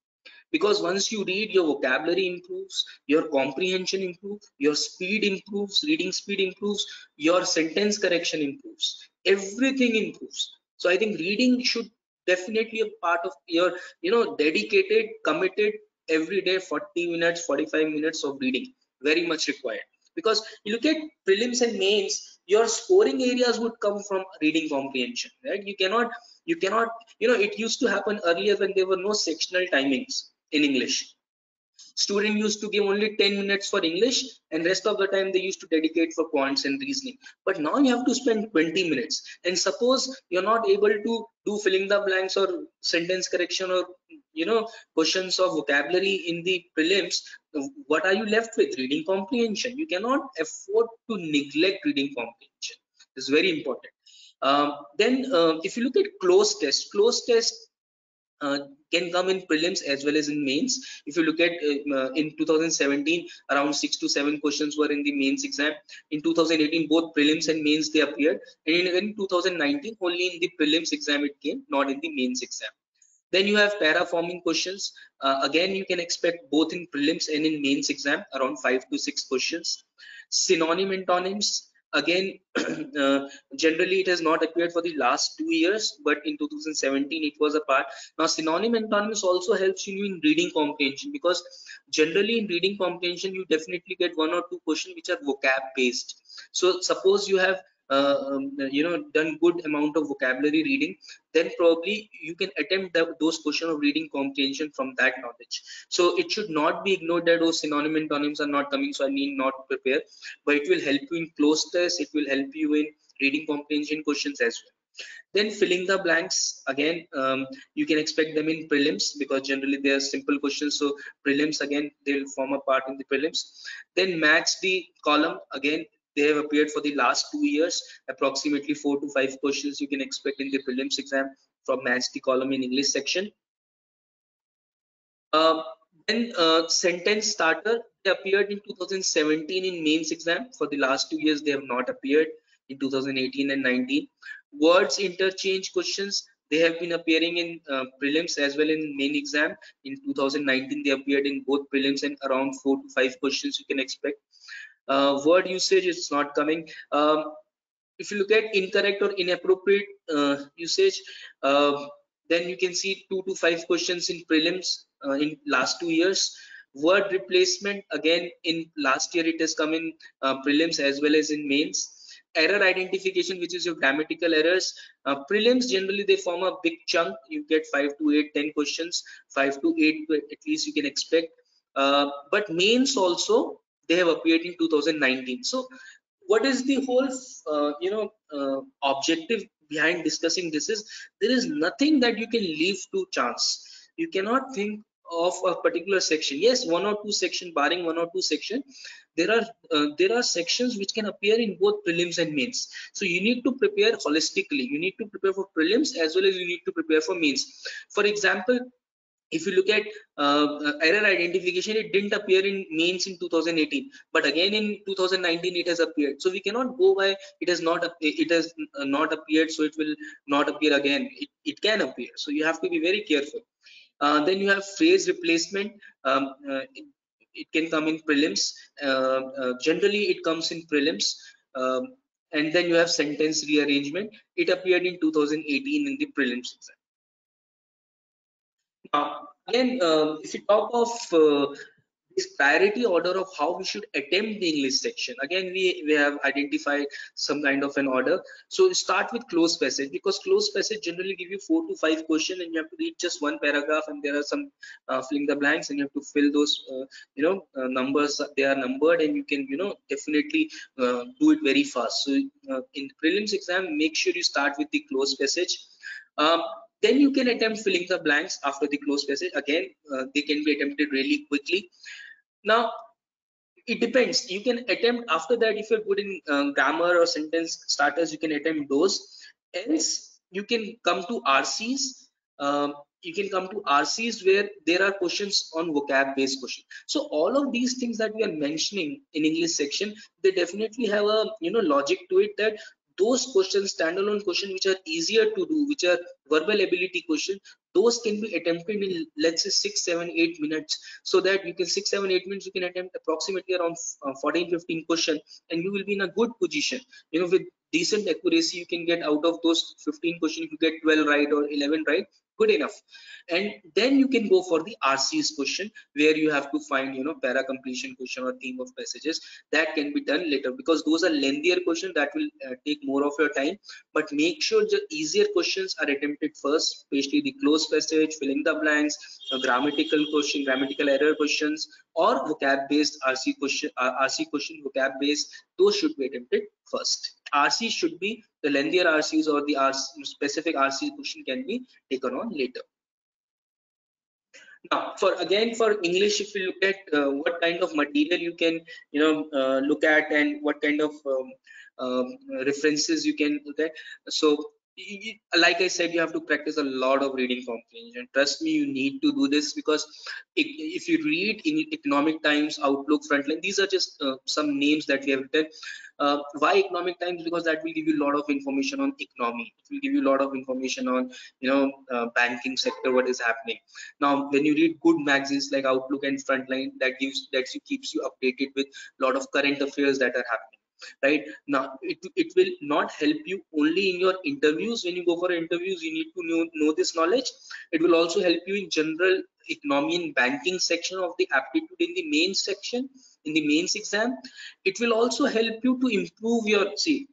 because once you read, your vocabulary improves, your comprehension improves, your speed improves, reading speed improves, your sentence correction improves, everything improves. So I think reading should definitely a part of your, you know, dedicated, committed every day 40 minutes, 45 minutes of reading, very much required. Because you look at prelims and mains, your scoring areas would come from reading comprehension, right? You cannot, you know, it used to happen earlier when there were no sectional timings in English. Student used to give only 10 minutes for English and rest of the time they used to dedicate for quants and reasoning. But now you have to spend 20 minutes. And suppose you're not able to do filling the blanks or sentence correction or, you know, questions of vocabulary in the prelims, what are you left with? Reading comprehension. You cannot afford to neglect reading comprehension. It's very important. Then if you look at closed test uh, can come in prelims as well as in mains. If you look at in 2017, around 6 to 7 questions were in the mains exam. In 2018, both prelims and mains they appeared, and in 2019, only in the prelims exam it came, not in the mains exam. Then you have paraforming questions. Again, you can expect both in prelims and in mains exam, around 5 to 6 questions. Synonym antonyms, again, generally it has not appeared for the last 2 years, but in 2017 it was a part. Now synonym antonyms also helps you in reading comprehension, because generally in reading comprehension you definitely get 1 or 2 questions which are vocab based. So suppose you have done good amount of vocabulary reading, then probably you can attempt those questions of reading comprehension from that knowledge. So it should not be ignored that those synonym antonyms are not coming, so I need not prepare, but it will help you in close test, it will help you in reading comprehension questions as well. Then filling the blanks, again, you can expect them in prelims because generally they are simple questions, so prelims again they will form a part in the prelims. Then match the column, again they have appeared for the last 2 years, approximately 4 to 5 questions you can expect in the prelims exam from match the column in English section. uh, then sentence starter, they appeared in 2017 in mains exam. For the last 2 years they have not appeared in 2018 and 19. Words interchange questions, They have been appearing in prelims as well in main exam. In 2019, they appeared in both prelims, and around 4 to 5 questions you can expect. Word usage is not coming. If you look at incorrect or inappropriate usage, then you can see 2 to 5 questions in prelims in last 2 years. Word replacement, again in last year it has come in prelims as well as in mains. Error identification, which is your grammatical errors. Prelims generally they form a big chunk. You get 5 to 8, 10 questions, 5 to 8 at least you can expect. But mains also they have appeared in 2019. So what is the whole objective behind discussing this is there is nothing that you can leave to chance. You cannot think of a particular section. Yes, one or two section, barring one or two section, there are sections which can appear in both prelims and mains. So you need to prepare holistically. You need to prepare for prelims as well as you need to prepare for mains. For example, if you look at error identification, it didn't appear in mains in 2018, but again in 2019 it has appeared. So we cannot go by it has not appeared, so it will not appear again. It can appear, so you have to be very careful. Then you have phrase replacement. It can come in prelims. Generally it comes in prelims. And then you have sentence rearrangement. It appeared in 2018 in the prelims exam. Again, if you talk of this priority order of how we should attempt the English section, again we have identified some kind of an order. So start with closed passage, because closed passage generally give you 4 to 5 questions and you have to read just one paragraph, and there are some filling the blanks, and you have to fill those numbers. They are numbered, and you can definitely do it very fast. So in prelims exam, make sure you start with the closed passage. Then you can attempt filling the blanks after the closed passage. Again, they can be attempted really quickly. Now, it depends. You can attempt after that. If you're good in grammar or sentence starters, you can attempt those. Else, you can come to RCs. You can come to RCs where there are questions on vocab based question. So all of these things that we are mentioning in English section, they definitely have a logic to it, that those questions, standalone questions which are easier to do, which are verbal ability question, those can be attempted in, let's say, 6, 7, 8 minutes. So that you can 6, 7, 8 minutes, you can attempt approximately around 14, 15 questions, and you will be in a good position. With decent accuracy, you can get out of those 15 questions, if you get 12 right or 11 right, good enough. And then you can go for the RC's question, where you have to find para completion question or theme of passages. That can be done later, because those are lengthier questions that will take more of your time. But make sure the easier questions are attempted first, especially the closed passage, filling the blanks, grammatical error questions, or vocab based RC question, vocab based, those should be attempted first. RC should be the lengthier RCs, or the specific RC question can be taken on later. Now, for English, if you look at what kind of material you can look at, and what kind of references you can look at. So like I said, you have to practice a lot of reading comprehension. Trust me, you need to do this, because if you read in Economic Times, Outlook, Frontline, these are just some names that we have written. Why Economic Times? Because that will give you a lot of information on economy. It will give you a lot of information on banking sector, what is happening. Now when you read good magazines like Outlook and Frontline, that keeps you updated with a lot of current affairs that are happening. Right now, it will not help you only in your interviews. When you go for interviews, you need to know this knowledge. It will also help you in general economy and banking section of the aptitude in the main section, in the mains exam. It will also help you to improve your,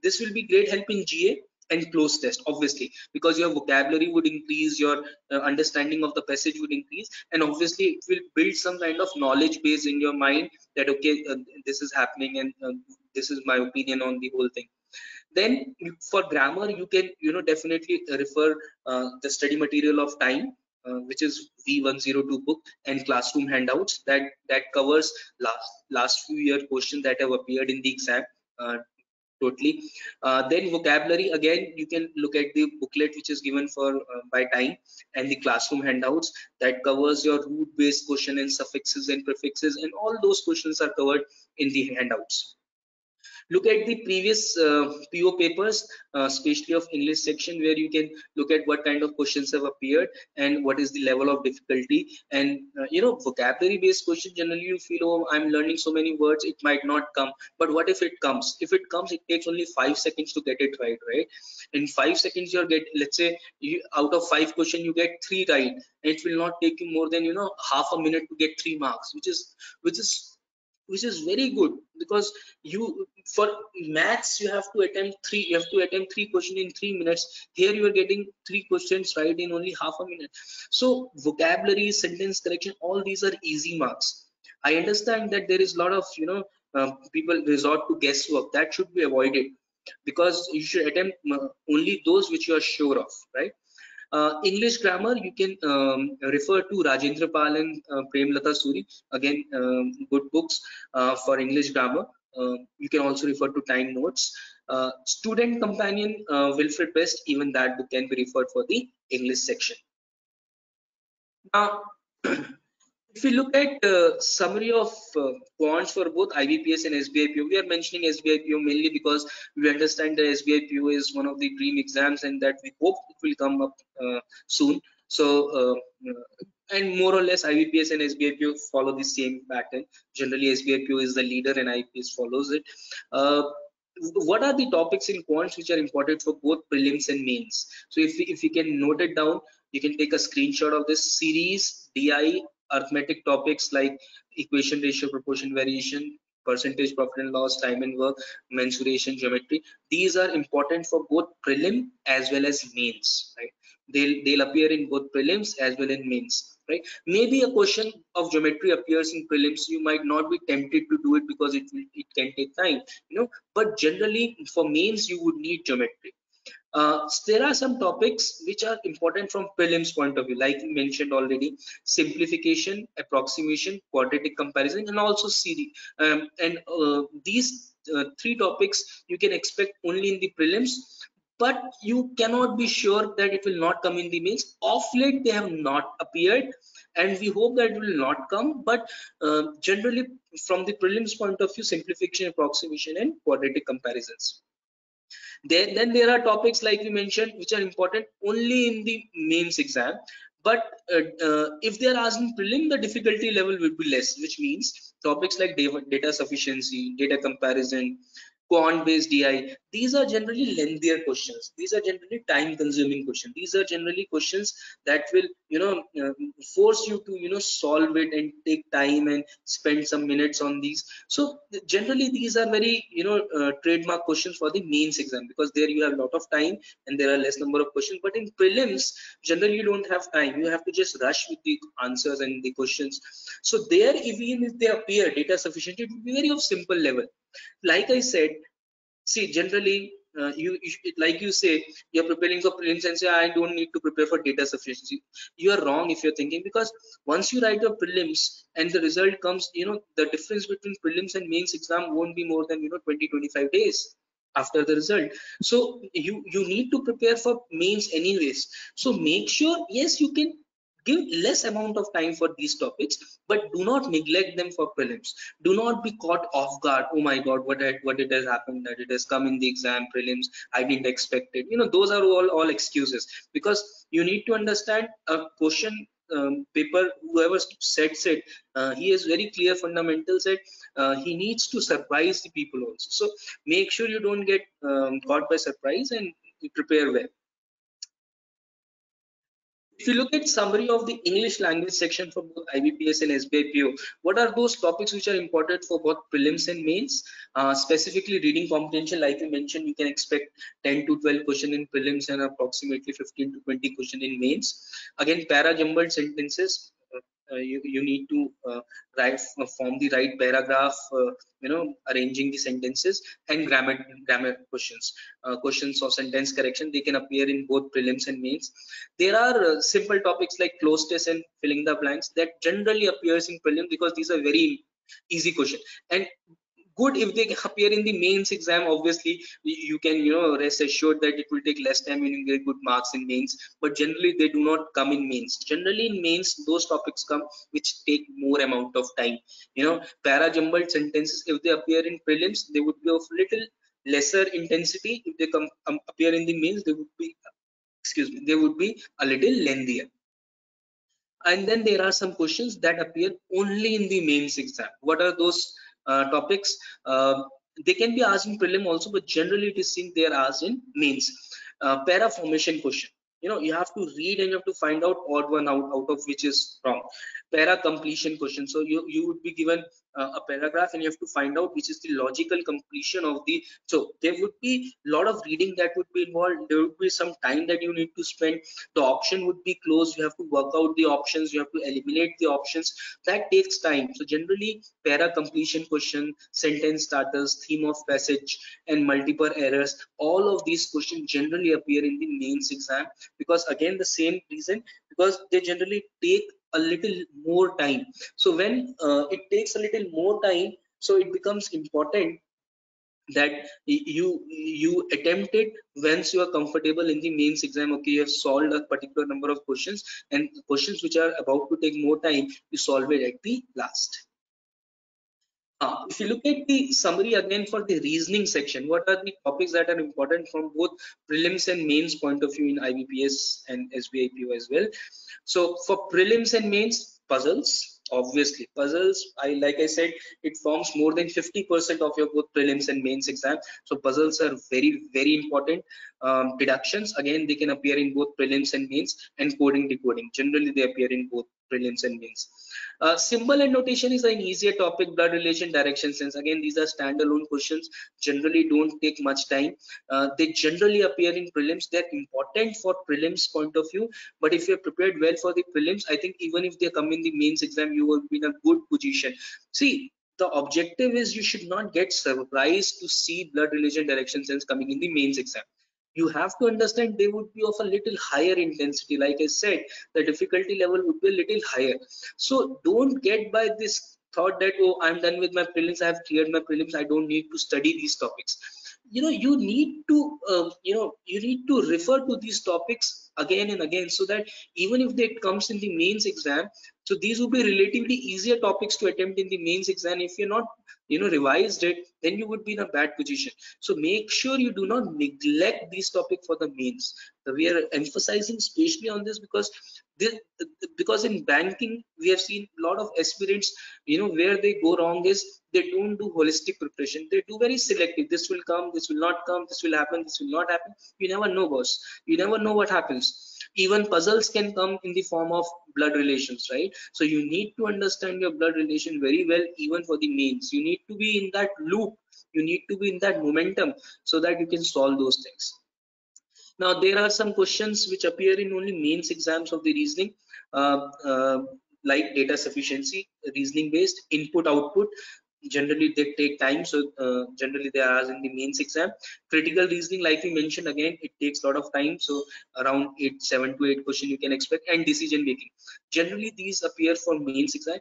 this will be great help in GA and close test, obviously, because your vocabulary would increase, your understanding of the passage would increase, and obviously it will build some kind of knowledge base in your mind, that okay, this is happening, and this is my opinion on the whole thing. Then for grammar, you can definitely refer the study material of Time, which is V102 book, and classroom handouts that covers last few year questions that have appeared in the exam totally. Then vocabulary, again you can look at the booklet which is given for by Time, and the classroom handouts that covers your root based question and suffixes and prefixes, and all those questions are covered in the handouts. Look at the previous PO papers, especially of English section, where you can look at what kind of questions have appeared and what is the level of difficulty. And vocabulary based question, generally you feel, oh, I'm learning so many words, it might not come. But what if it comes? If it comes, it takes only 5 seconds to get it right? In 5 seconds you're get, let's say out of 5 questions you get 3 right, and it will not take you more than half a minute to get 3 marks, which is which is very good. Because you, for maths, you have to attempt 3 questions in 3 minutes. Here you are getting 3 questions right in only half a minute. So vocabulary, sentence correction, all these are easy marks. I understand that there is a lot of people resort to guesswork. That should be avoided, because you should attempt only those which you are sure of, right? English grammar, you can refer to Rajendra Pal and Premlata Suri. Again, good books for English grammar. You can also refer to Time Notes. Student Companion, Wilfred Best, even that book can be referred for the English section. Now, if we look at summary of quants for both IBPS and SBI PO, we are mentioning SBI PO mainly because we understand that SBI PO is one of the dream exams and that we hope it will come up soon. So, and more or less IBPS and SBI PO follow the same pattern. Generally, SBI PO is the leader and IBPS follows it. What are the topics in quants which are important for both prelims and mains? So if you can note it down, you can take a screenshot of this series, DI, arithmetic topics like equation, ratio, proportion, variation, percentage, profit and loss, time and work, mensuration, geometry. These are important for both prelim as well as mains, right? They'll appear in both prelims as well as mains, right? Maybe a question of geometry appears in prelims, you might not be tempted to do it because it can take time, but generally for mains you would need geometry. There are some topics which are important from prelims point of view, like you mentioned already: simplification, approximation, quadratic comparison, and also series. And these 3 topics you can expect only in the prelims, but you cannot be sure that it will not come in the mains. Of late they have not appeared, and we hope that it will not come. But generally from the prelims point of view, simplification, approximation, and quadratic comparisons. Then there are topics like we mentioned which are important only in the mains exam, but if they are asking prelim, the difficulty level will be less, which means topics like data sufficiency, data comparison, quant based DI, these are generally lengthier questions. These are generally time consuming questions. These are generally questions that will force you to solve it and take time and spend some minutes on these. So generally these are very trademark questions for the mains exam, because there you have a lot of time and there are less number of questions. But in prelims, generally you don't have time, you have to just rush with the answers and the questions. So there, even if they appear data sufficient, it will be very of simple level. Like I said, see, generally like you say, you're preparing for prelims and say I don't need to prepare for data sufficiency. You are wrong if you're thinking, because once you write your prelims and the result comes, the difference between prelims and mains exam won't be more than 20-25 days after the result. So you need to prepare for mains anyways. So make sure, yes, you can give less amount of time for these topics, but do not neglect them for prelims. Do not be caught off guard. Oh my god, what it has happened that it has come in the exam prelims, I didn't expect it. Those are all excuses, because you need to understand a question paper, whoever sets it, he has very clear fundamentals that he needs to surprise the people also. So make sure you don't get caught by surprise and you prepare well. If you look at summary of the English language section for both IBPS and SBI PO, what are those topics which are important for both prelims and mains? Specifically reading comprehension, like you mentioned, you can expect 10 to 12 questions in prelims and approximately 15 to 20 questions in mains. Again, para jumbled sentences, you need to form the right paragraph, arranging the sentences, and grammar questions. Questions of sentence correction, they can appear in both prelims and mains. There are simple topics like cloze test and filling the blanks that generally appears in prelim, because these are very easy questions. And good if they appear in the mains exam. Obviously you can rest assured that it will take less time and you get good marks in mains, but generally they do not come in mains. Generally in mains those topics come which take more amount of time. Para jumbled sentences, if they appear in prelims they would be of little lesser intensity. If they appear in the mains, they would be, excuse me, they would be a little lengthier. And then there are some questions that appear only in the mains exam. What are those topics? They can be asked in prelim also, but generally it is seen they are asked in mains. Para formation question. You have to read and you have to find out odd one out of which is wrong. Para completion question. So you would be given a paragraph and you have to find out which is the logical completion of the. So there would be a lot of reading that would be involved. There would be some time that you need to spend. The option would be closed. You have to work out the options. You have to eliminate the options. That takes time. So generally para completion question, sentence starters, theme of passage, and multiple errors, all of these questions generally appear in the mains exam, because again the same reason, because they generally take a little more time. So when it takes a little more time, so it becomes important that you attempt it once you are comfortable in the mains exam. Okay, you have solved a particular number of questions, and questions which are about to take more time, you solve it at the last. If you look at the summary again for the reasoning section, what are the topics that are important from both prelims and mains point of view in IBPS and SBIPO as well? So for prelims and mains, puzzles, obviously puzzles, like I said, it forms more than 50% of your both prelims and mains exam. So puzzles are very important. Deductions, again, they can appear in both prelims and mains, and coding decoding, generally they appear in both prelims and mains. Symbol and notation is an easier topic. Blood relation, direction sense, again these are standalone questions, generally don't take much time. They generally appear in prelims. They're important for prelims point of view, but if you're prepared well for the prelims, I think even if they come in the mains exam, you will be in a good position. See, the objective is you should not get surprised to see blood relation, direction sense coming in the mains exam. You have to understand they would be of a little higher intensity. Like I said, the difficulty level would be a little higher. So don't get by this thought that, oh, I'm done with my prelims, I have cleared my prelims, I don't need to study these topics. You need to you need to refer to these topics again and again, so that even if it comes in the mains exam, so these will be relatively easier topics to attempt in the mains exam. If you're not revised it, then you would be in a bad position. So make sure you do not neglect these topics for the mains. We are emphasizing especially on this because in banking we have seen a lot of aspirants, where they go wrong is they don't do holistic preparation. They do very selective. This will come, this will not come, this will happen, this will not happen. You never know, boss. You never know what happens. Even puzzles can come in the form of blood relations, right? So you need to understand your blood relation very well, even for the mains. You need to be in that loop, you need to be in that momentum, so that you can solve those things. Now there are some questions which appear in only mains exams of the reasoning, uh, uh, like data sufficiency, reasoning based, input output. Generally they take time, so generally they are asked in the mains exam. Critical reasoning, like we mentioned, again it takes a lot of time, so around 7 to 8 questions you can expect. And decision making, generally these appear for mains exam.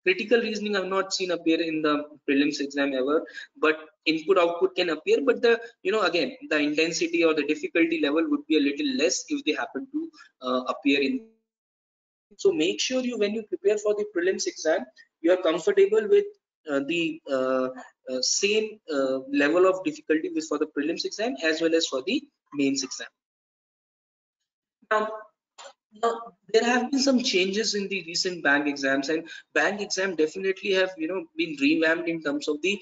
Critical reasoning I've not seen appear in the prelims exam ever, but input output can appear. But the again the intensity or the difficulty level would be a little less if they happen to appear in. So make sure you, when you prepare for the prelims exam, you are comfortable with the same level of difficulty with for the prelims exam as well as for the mains exam. Now, there have been some changes in the recent bank exams, and bank exam definitely have been revamped in terms of the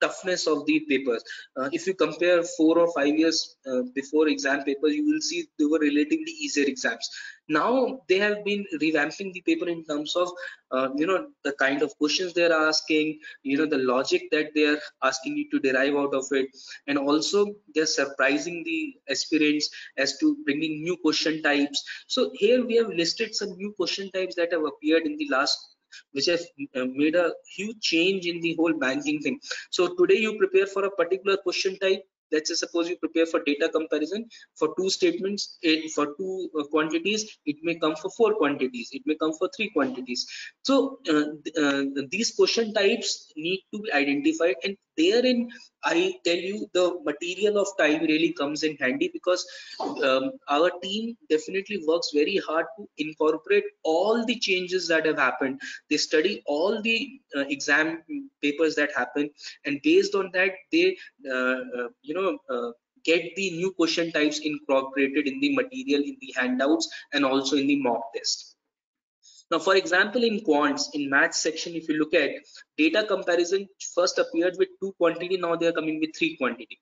toughness of the papers. If you compare 4 or 5 years before exam papers, you will see they were relatively easier exams. Now they have been revamping the paper in terms of the kind of questions they are asking, the logic that they are asking you to derive out of it, and also they're surprising the aspirants as to bringing new question types. So here we have listed some new question types that have appeared in the last, which have made a huge change in the whole banking thing. So today you prepare for a particular question type, let's say suppose you prepare for data comparison for two statements, for two quantities, it may come for four quantities, it may come for three quantities. So these question types need to be identified, and therein I tell you the material of time really comes in handy, because our team definitely works very hard to incorporate all the changes that have happened. They study all the exam papers that happen, and based on that they get the new question types incorporated in the material, in the handouts, and also in the mock test. Now, for example, in quants, in maths section, if you look at data comparison, first appeared with two quantity, now they are coming with three quantity.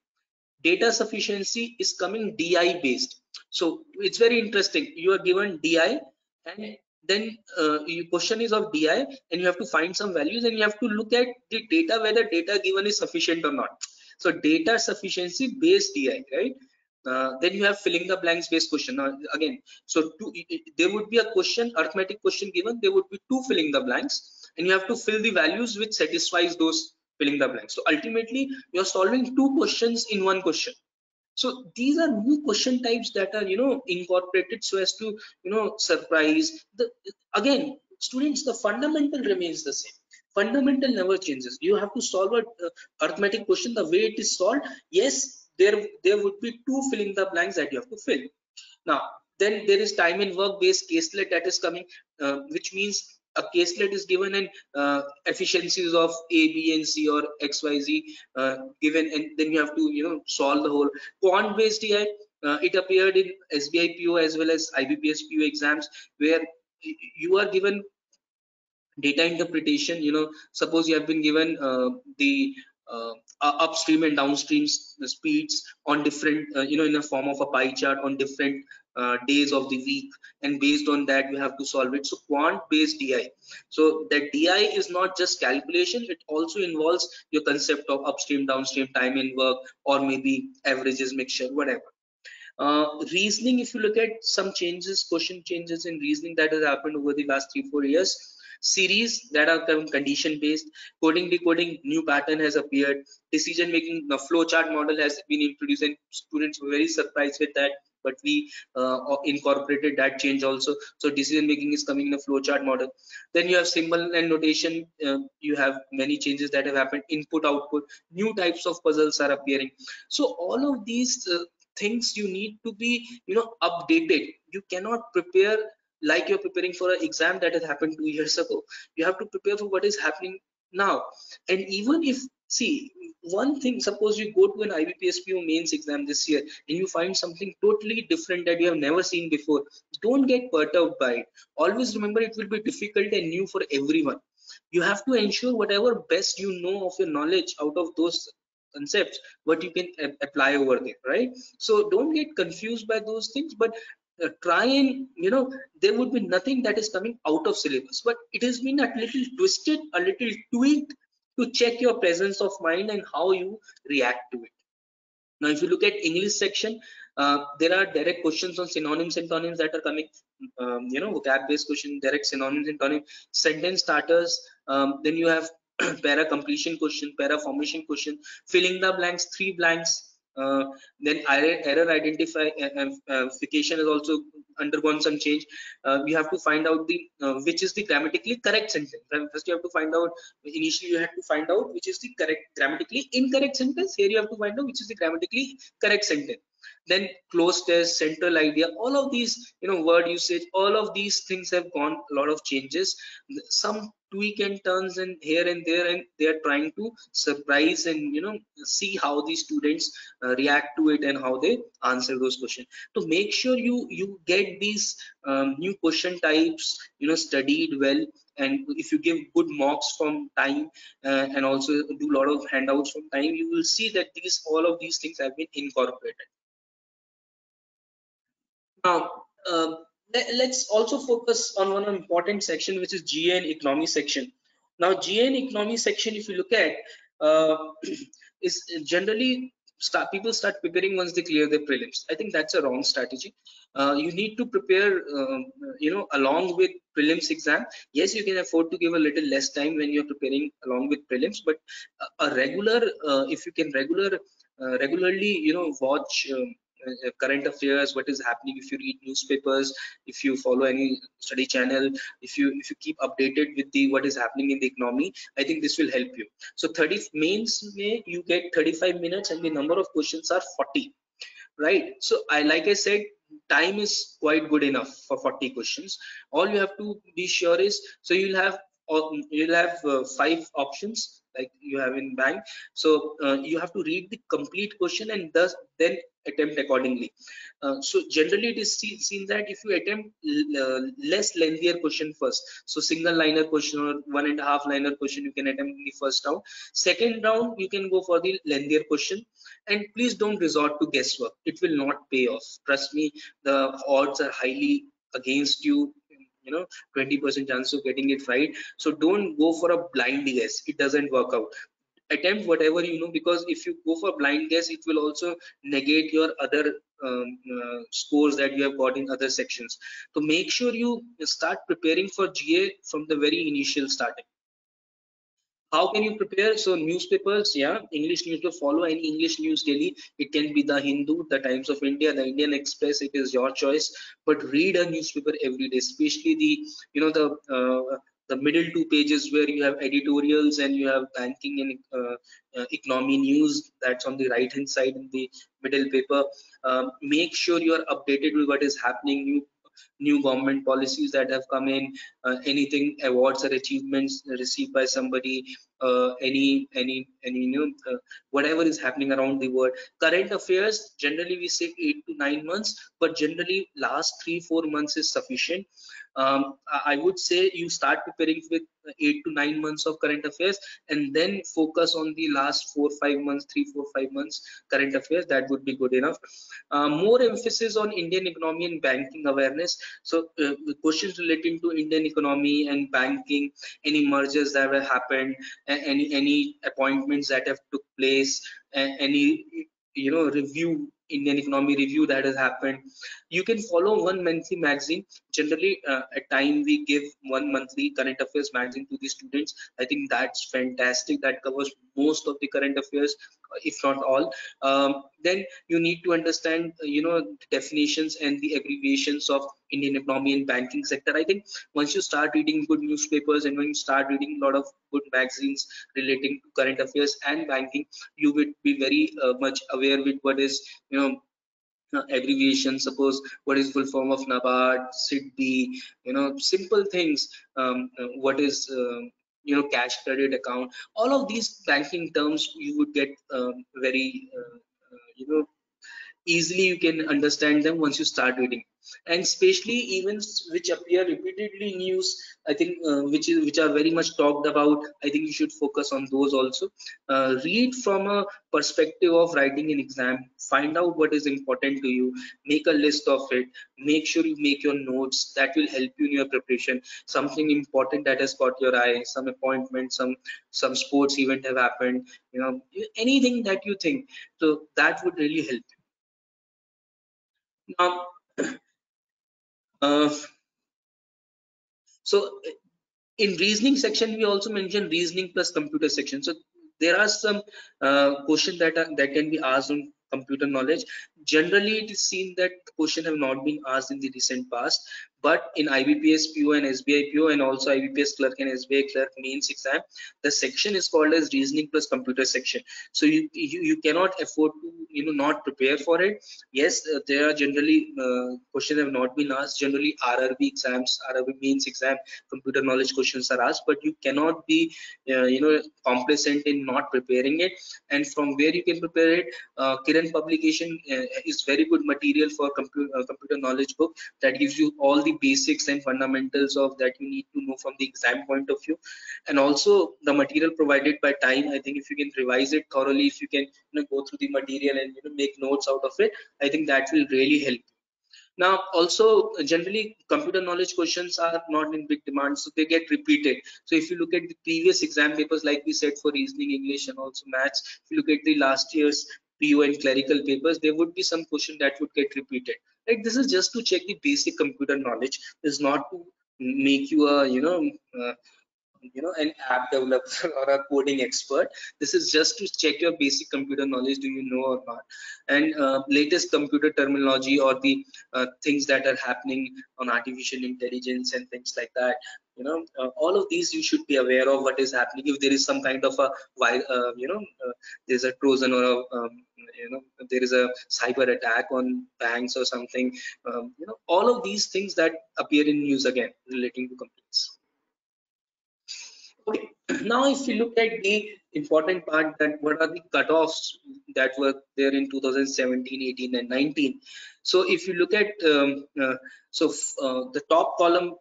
Data sufficiency is coming DI based. So it's very interesting. You are given DI, and then your question is of DI, and you have to find some values, and you have to look at the data, whether data given is sufficient or not. So data sufficiency based DI, right? Then you have filling the blanks based question. Now again, so there would be a question, arithmetic question given, there would be two filling the blanks, and you have to fill the values which satisfies those filling the blanks. So ultimately you're solving two questions in one question. So these are new question types that are incorporated so as to surprise the, again, students, the fundamental remains the same. Fundamental never changes. You have to solve a arithmetic question the way it is solved. Yes, there would be two filling the blanks that you have to fill. Now then there is time and work based caselet that is coming, which means a caselet is given, and efficiencies of A, B, and C, or X, Y, Z given, and then you have to solve the whole. Quant based DI, it appeared in SBI PO as well as IBPS PO exams, where you are given data interpretation. Suppose you have been given the upstream and downstream speeds on different in a form of a pie chart on different days of the week, and based on that you have to solve it. So quant based DI, so that DI is not just calculation, it also involves your concept of upstream, downstream, time and work, or maybe averages, mixture, whatever. Reasoning, if you look at some changes, question changes in reasoning that has happened over the last 3-4 years. Series that are condition based. Coding decoding, new pattern has appeared. Decision making, the flowchart model has been introduced, and students were very surprised with that, but we incorporated that change also. So decision making is coming in a flowchart model. Then you have symbol and notation. You have many changes that have happened. Input output, new types of puzzles are appearing. So all of these things you need to be updated. You cannot prepare like you're preparing for an exam that has happened 2 years ago. You have to prepare for what is happening now. And even if, see, one thing, suppose you go to an IBPS PO mains exam this year and you find something totally different that you have never seen before, don't get perturbed by it. Always remember, it will be difficult and new for everyone. You have to ensure whatever best you know of your knowledge out of those concepts, what you can apply over there, right? So don't get confused by those things, but try and there would be nothing that is coming out of syllabus, but it has been a little twisted, a little tweaked to check your presence of mind and how you react to it. Now if you look at English section, there are direct questions on synonyms, antonyms that are coming, vocab based question, direct synonyms, antonyms, sentence starters. Then you have para completion question, para formation question, filling the blanks, 3 blanks. Then error identification has also undergone some change. You have to find out the which is the grammatically correct sentence. First you have to find out, initially you have to find out which is the correct grammatically incorrect sentence. Here you have to find out which is the grammatically correct sentence. Then close test, central idea, all of these word usage, all of these things have gone a lot of changes, some tweak and turns and here and there, and they are trying to surprise and see how the students react to it and how they answer those questions. To make sure you get these new question types studied well, and if you give good mocks from time and also do a lot of handouts from time, you will see that all of these things have been incorporated. Now, let's also focus on one important section, which is GA and economy section. Now, GA and economy section, if you look at, is generally people start preparing once they clear their prelims. I think that's a wrong strategy. You need to prepare, along with prelims exam, yes, you can afford to give a little less time when you're preparing along with prelims, but a regular, if you can regularly, watch current affairs, what is happening, if you read newspapers, if you follow any study channel, if you keep updated with the what is happening in the economy, I think this will help you. So 30 mains may you get 35 minutes and the number of questions are 40, right? So like I said, time is quite good enough for 40 questions. All you have to be sure is, so you'll have 5 options like you have in bank. So you have to read the complete question and thus then attempt accordingly. So generally it is seen that if you attempt less lengthier question first, so single liner question or 1.5 liner question you can attempt in the first round. Second round you can go for the lengthier question, and please don't resort to guesswork. It will not pay off. Trust me, the odds are highly against you. 20% chance of getting it right. So don't go for a blind guess. It doesn't work out. Attempt whatever you know, because if you go for blind guess, it will also negate your other scores that you have got in other sections. So make sure you start preparing for GA from the very initial starting. How can you prepare? So newspapers, yeah, English newspaper, follow any English news daily. It can be the Hindu, the Times of India, the Indian Express, it is your choice, but read a newspaper every day, especially the the middle 2 pages where you have editorials and you have banking and economy news, that's on the right hand side in the middle paper. Make sure you are updated with what is happening, new government policies that have come in, anything, awards or achievements received by somebody, any whatever is happening around the world. Current affairs, generally we say 8 to 9 months, but generally last 3-4 months is sufficient. I would say you start preparing with 8 to 9 months of current affairs, and then focus on the last 4-5 months, 3-4-5 months current affairs. That would be good enough. More emphasis on Indian economy and banking awareness. So questions relating to Indian economy and banking, any mergers that have happened, any appointments that have took place, any review, Indian economy review that has happened. You can follow one monthly magazine. Generally, at time we give one monthly current affairs magazine to the students. I think that's fantastic. That covers most of the current affairs, if not all. Then you need to understand, definitions and the abbreviations of Indian economy and banking sector. I think once you start reading good newspapers and when you start reading a lot of good magazines relating to current affairs and banking, you would be very much aware with what is, abbreviation. Suppose what is full form of NABARD, SIDBI, simple things. What is cash credit account? All of these banking terms you would get very easily, you can understand them once you start reading. And especially events which appear repeatedly in news, I think, which are very much talked about, I think you should focus on those also. Read from a perspective of writing an exam. Find out what is important to you, make a list of it, make sure you make your notes. That will help you in your preparation. Something important that has caught your eye, some appointment, some sports event have happened, anything that you think, so that would really help. Now, uh, so in reasoning section, we also mentioned reasoning plus computer section. So there are some questions that can be asked on computer knowledge. Generally, it is seen that question have not been asked in the recent past, but in IBPS PO and SBI PO and also IBPS clerk and SBI clerk mains exam, the section is called as reasoning plus computer section. So you cannot afford to not prepare for it. Yes, there are generally questions have not been asked. Generally, RRB exams, RRB mains exam, computer knowledge questions are asked, but you cannot be complacent in not preparing it. And from where you can prepare it, Kiran publication is very good material for computer knowledge book that gives you all the basics and fundamentals of that you need to know from the exam point of view. And also the material provided by time, I think if you can revise it thoroughly, if you can go through the material and make notes out of it, I think that will really help. Now, also generally computer knowledge questions are not in big demand, so they get repeated. So if you look at the previous exam papers, like we said, for reasoning, English, and also maths, if you look at the last year's PO and clerical papers, there would be some question that would get repeated. Right? This is just to check the basic computer knowledge. This is not to make you a an app developer or a coding expert. This is just to check your basic computer knowledge, do you know or not, and latest computer terminology or the things that are happening on artificial intelligence and things like that. All of these you should be aware of what is happening. If there is some kind of a there's a Trojan or a there is a cyber attack on banks or something. All of these things that appear in news again relating to companies. Okay, now if you look at the important part, that what are the cutoffs that were there in 2017, 18, and 19. So if you look at the top column,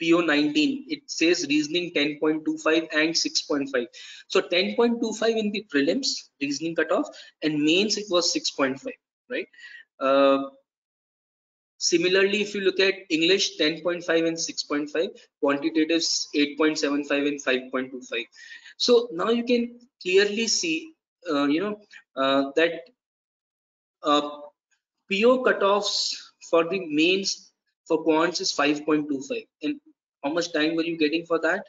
PO19, it says reasoning 10.25 and 6.5. So 10.25 in the prelims reasoning cutoff, and mains it was 6.5, right? Similarly, if you look at English, 10.5 and 6.5, quantitatives 8.75 and 5.25. So now you can clearly see, that PO cutoffs for the mains for quants is 5.25. And how much time were you getting for that?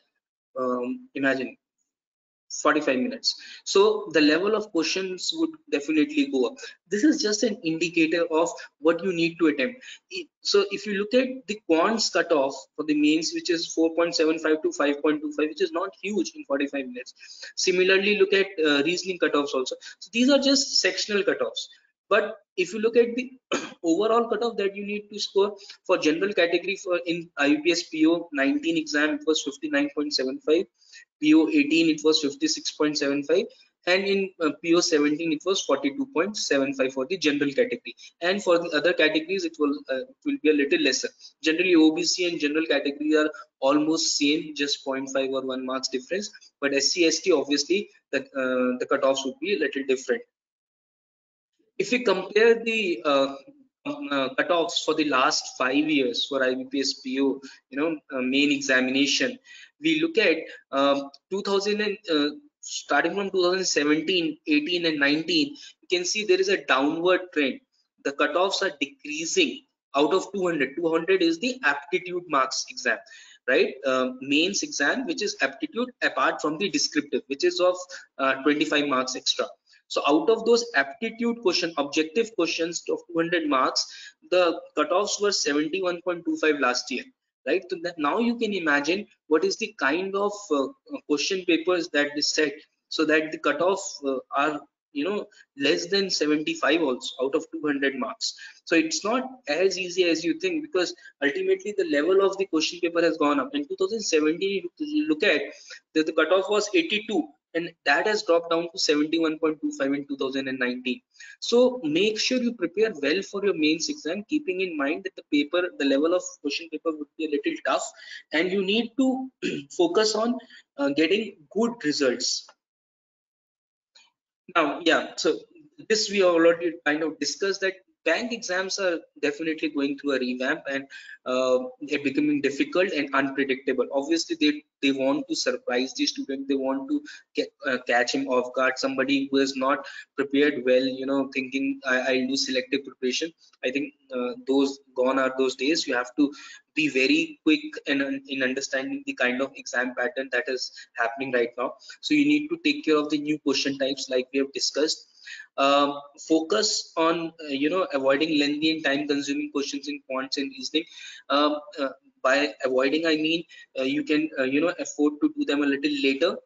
Imagine 45 minutes. So the level of questions would definitely go up. This is just an indicator of what you need to attempt. So if you look at the quants cutoff for the mains, which is 4.75 to 5.25, which is not huge in 45 minutes. Similarly, look at reasoning cutoffs also. So these are just sectional cutoffs. But if you look at the overall cutoff that you need to score for general category, for in IUPS PO 19 exam, it was 59.75. PO 18 it was 56.75, and in PO 17 it was 42.75 for the general category, and for the other categories it will be a little lesser. Generally OBC and general category are almost same, just zero point 0.5 or 1 marks difference, but SC ST obviously the cutoffs would be a little different. If we compare the cutoffs for the last 5 years for IBPS PO, main examination, we look at 2000 and starting from 2017, 18, and 19, you can see there is a downward trend. The cutoffs are decreasing. Out of 200, 200 is the aptitude marks exam, right? Mains exam, which is aptitude apart from the descriptive, which is of 25 marks extra. So out of those aptitude objective questions of 200 marks, the cutoffs were 71.25 last year, right? So that now you can imagine what is the kind of question papers that they set, so that the cutoff are less than 75 also out of 200 marks. So it's not as easy as you think, because ultimately the level of the question paper has gone up. In 2017, you look at the cutoff was 82, and that has dropped down to 71.25 in 2019. So make sure you prepare well for your mains exam, keeping in mind that the level of question paper would be a little tough, and you need to focus on getting good results. Now, yeah, so this we already kind of discussed, that bank exams are definitely going through a revamp, and they're becoming difficult and unpredictable. Obviously, they want to surprise the student. They want to catch him off guard. Somebody who is not prepared well, thinking I'll do selective preparation. I think those gone are those days. You have to be very quick in understanding the kind of exam pattern that is happening right now. So you need to take care of the new question types like we have discussed. Focus on avoiding lengthy and time consuming questions in quants and reasoning. By avoiding, I mean you can afford to do them a little later,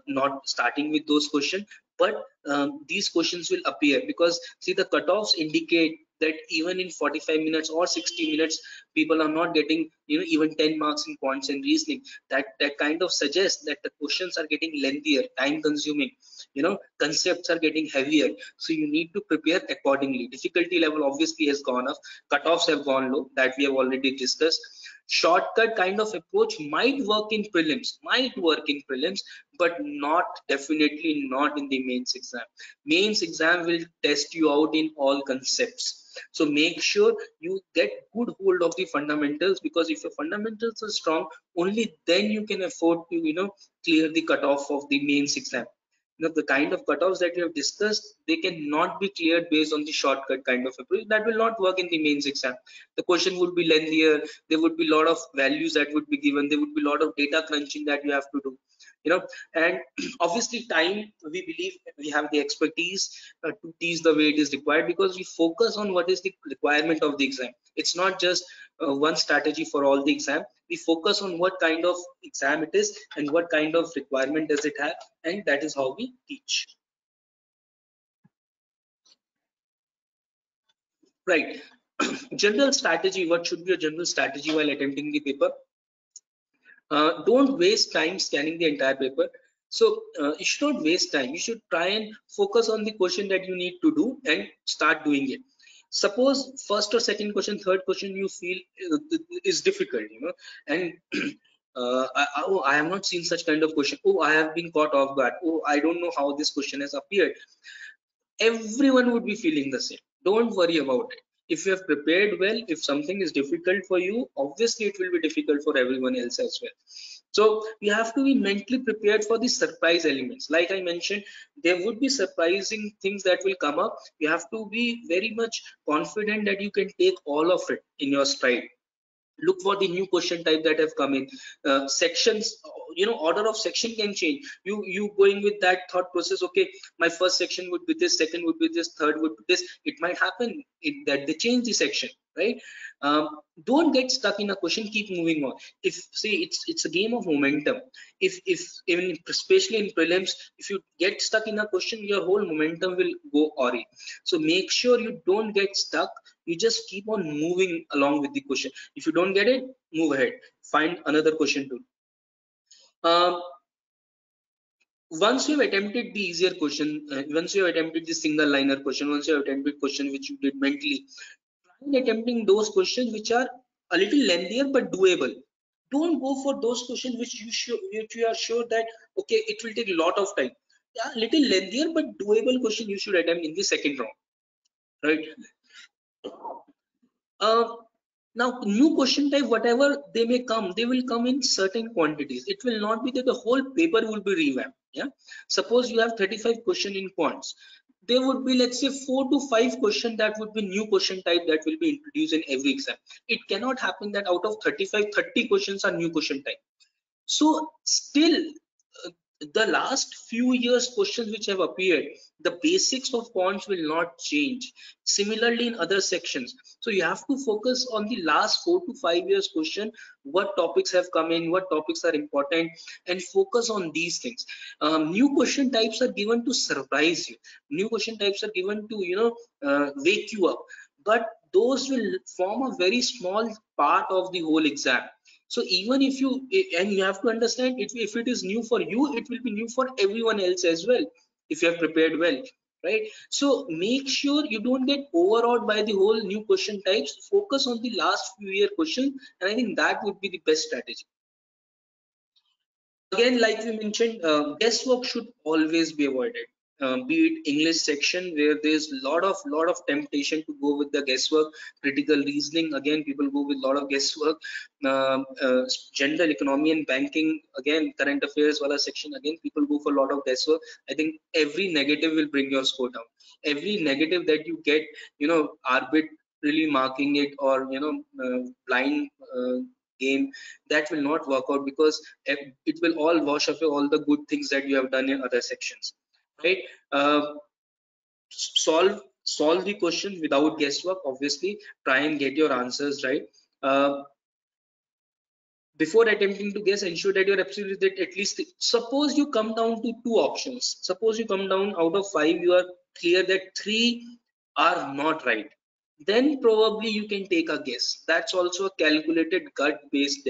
not starting with those questions, but these questions will appear, because see, the cutoffs indicate that even in 45 minutes or 60 minutes, people are not getting even 10 marks in quants and reasoning. That kind of suggests that the questions are getting lengthier, time consuming, concepts are getting heavier. So you need to prepare accordingly. Difficulty level obviously has gone up, cutoffs have gone low, that we have already discussed. Shortcut kind of approach might work in prelims, but definitely not in the mains exam. Mains exam will test you out in all concepts. So make sure you get good hold of the fundamentals, because if your fundamentals are strong, only then you can afford to clear the cutoff of the mains exam. the kind of cutoffs that we have discussed, they cannot be cleared based on the shortcut kind of approach. That will not work in the mains exam. The question would be lengthier. There would be a lot of values that would be given. There would be a lot of data crunching that you have to do. And obviously time, we believe we have the expertise to teach the way it is required, because we focus on what is the requirement of the exam. It's not just one strategy for all the exam. We focus on what kind of exam it is and what kind of requirement does it have, and that is how we teach. Right. General strategy, what should be a general strategy while attempting the paper? Don't waste time scanning the entire paper. So you should not waste time. You should try and focus on the question that you need to do and start doing it. Suppose first or second question, third question you feel is difficult, and oh, I have not seen such kind of question. Oh, I have been caught off guard. Oh, I don't know how this question has appeared. Everyone would be feeling the same. Don't worry about it. If you have prepared well, if something is difficult for you, obviously it will be difficult for everyone else as well. So you have to be mentally prepared for the surprise elements. Like I mentioned, there would be surprising things that will come up. You have to be very much confident that you can take all of it in your stride. Look for the new question type that have come in. Sections, order of section can change. You going with that thought process, okay, my first section would be this, second would be this, third would be this. It might happen that they change the section, right? Don't get stuck in a question, keep moving on. If see, it's a game of momentum. If even especially in prelims, if you get stuck in a question, your whole momentum will go awry. So make sure you don't get stuck. You just keep on moving along with the question. If you don't get it, move ahead, find another question to once you have attempted the easier question, once you have attempted the single liner question, once you have attempted question which you did mentally, try attempting those questions which are a little lengthier but doable. Don't go for those questions which you are sure that okay, it will take a lot of time. Yeah, little lengthier but doable question you should attempt in the second round, right? Now new question type, whatever they may come, they will come in certain quantities. It will not be that the whole paper will be revamped. Yeah, suppose you have 35 question in quants, there would be, let's say, 4 to 5 question that would be new question type that will be introduced in every exam. It cannot happen that out of 35, 30 questions are new question type. So still, the last few years questions which have appeared, the basics of quants will not change. Similarly in other sections. So you have to focus on the last 4 to 5 years question, what topics have come in, what topics are important, and focus on these things. New question types are given to surprise you. New question types are given to wake you up, but those will form a very small part of the whole exam. So even if you, and you have to understand, if it is new for you, it will be new for everyone else as well, if you have prepared well, right? So make sure you don't get overawed by the whole new question types. Focus on the last few year questions, and I think that would be the best strategy. Again, like we mentioned, guesswork should always be avoided. Be it English section where there's lot of temptation to go with the guesswork. Critical reasoning, again, people go with a lot of guesswork. General economy and banking, again, current affairs wala section, again, people go for a lot of guesswork. I think every negative will bring your score down. Every negative that you get, arbitrarily marking it, or blind game, that will not work out, because it will all wash away all the good things that you have done in other sections, right? Solve the question without guesswork. Obviously, try and get your answers right. Before attempting to guess, ensure that you're absolutely that at least, suppose you come down to 2 options, suppose you come down out of 5, you are clear that 3 are not right, then probably you can take a guess. That's also a calculated gut based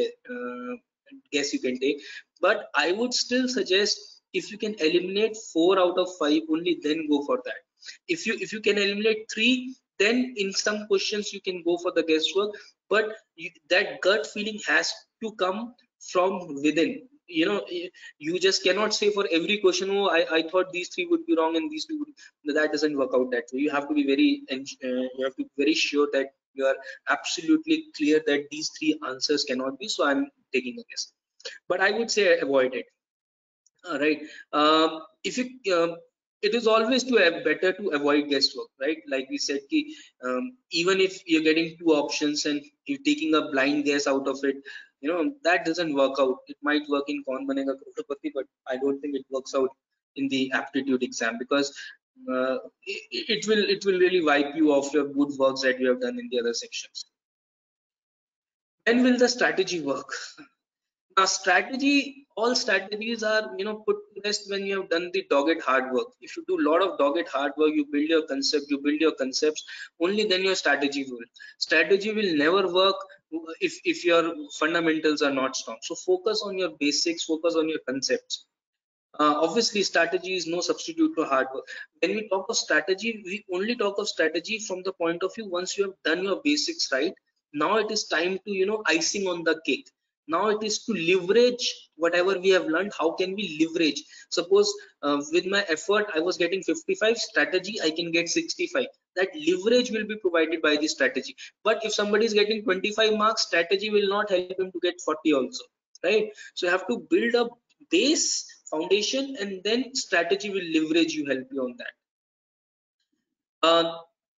guess you can take. But I would still suggest, if you can eliminate 4 out of 5 only, then go for that. If you can eliminate 3, then in some questions you can go for the guesswork. But that gut feeling has to come from within. You just cannot say for every question, oh, I thought these 3 would be wrong and these 2 would. That doesn't work out that way. You have to be very sure that you are absolutely clear that these 3 answers cannot be, so I'm taking a guess. But I would say avoid it. All right. if you it is always to better to avoid guesswork, right? Like we said, ki, even if you're getting two options and you're taking a blind guess out of it, that doesn't work out. It might work in Kaun Banega Crorepati, but I don't think it works out in the aptitude exam, because it will really wipe you off your good works that you have done in the other sections. When will the strategy work? Now, all strategies are, put to rest when you have done the dogged hard work. If you do a lot of dogged hard work, you build your concept, you build your concepts, only then your strategy will. Strategy will never work if your fundamentals are not strong. So focus on your basics, focus on your concepts. Obviously, strategy is no substitute for hard work. When we talk of strategy, we only talk of strategy from the point of view once you have done your basics right. Now it is time to, icing on the cake. Now it is to leverage whatever we have learned. How can we leverage? Suppose with my effort, I was getting 55, strategy, I can get 65. That leverage will be provided by the strategy. But if somebody is getting 25 marks, strategy will not help him to get 40 also, right? So you have to build a base foundation, and then strategy will leverage you, help you on that.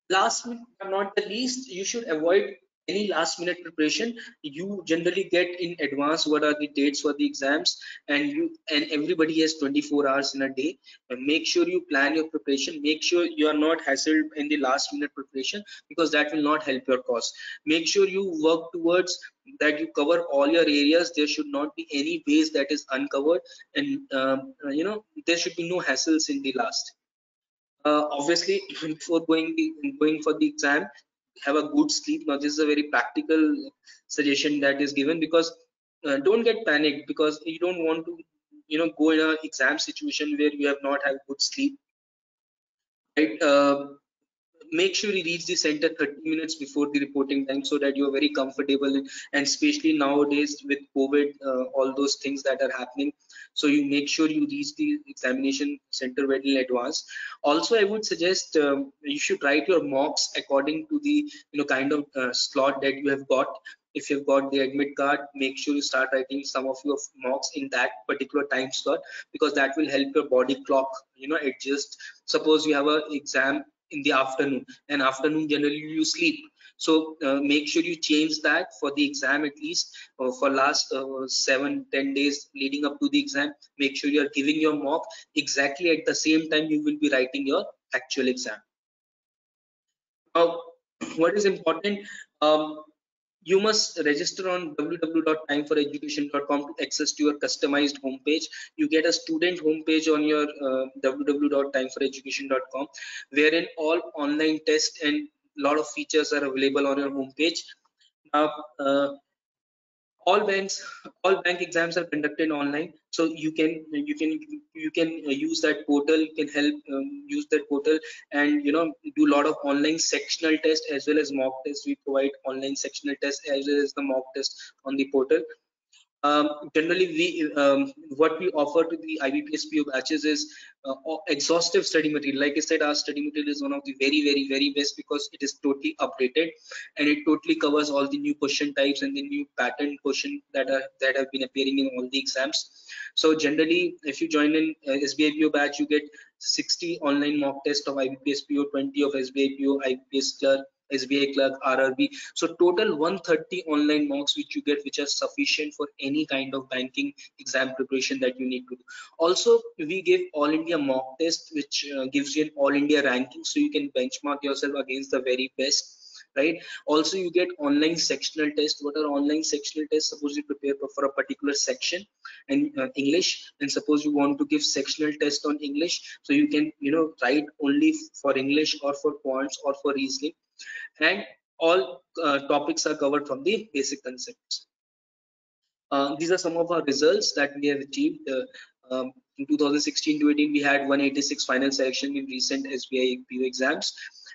Last but not the least, you should avoid any last minute preparation. You generally get in advance what are the dates for the exams, and everybody has 24 hours in a day. And make sure you plan your preparation. Make sure you are not hassled in the last minute preparation, because that will not help your cause. Make sure you work towards that you cover all your areas. There should not be any base that is uncovered, and there should be no hassles in the last. Obviously, before going for the exam, have a good sleep. Now this is a very practical suggestion that is given, because don't get panicked, because you don't want to go in an exam situation where you have not had good sleep, right? Make sure you reach the center 30 minutes before the reporting time, so that you're very comfortable, and especially nowadays with COVID, all those things that are happening, so you make sure you reach the examination center well in advance. Also, I would suggest you should write your mocks according to the kind of slot that you have got. If you've got the admit card, make sure you start writing some of your mocks in that particular time slot, because that will help your body clock adjust. Suppose you have an exam in the afternoon, and afternoon generally you sleep, so make sure you change that for the exam, at least for last 7-10 days leading up to the exam. Make sure you are giving your mock exactly at the same time you will be writing your actual exam. Now, what is important, you must register on www.timeforeducation.com to access to your customized homepage. You get a student homepage on your www.timeforeducation.com, wherein all online tests and lot of features are available on your homepage. Now, all bank exams are conducted online, so you can use that portal. You can help use that portal, and do a lot of online sectional tests as well as mock tests. We provide online sectional tests as well as the mock test on the portal. Generally, what we offer to the IBPSPO batches is exhaustive study material. Like I said, our study material is one of the very, very, very best, because it is totally updated, and it totally covers all the new question types and the new pattern question that have been appearing in all the exams. So generally, if you join in SBI PO batch, you get 60 online mock tests of IBPS PO, 20 of SBI PO, IBPS clerk, SBI clerk, RRB. So total 130 online mocks which you get, which are sufficient for any kind of banking exam preparation that you need to do. Also, we give all India mock test, which gives you an all India ranking, so you can benchmark yourself against the very best. Right. Also, you get online sectional test. What are online sectional tests? Suppose you prepare for a particular section and English, and suppose you want to give sectional test on English, so you can write only for English or for points or for reasoning, and all topics are covered from the basic concepts. These are some of our results that we have achieved. In 2016 to 18, we had 186 final selection in recent SBI PO exams,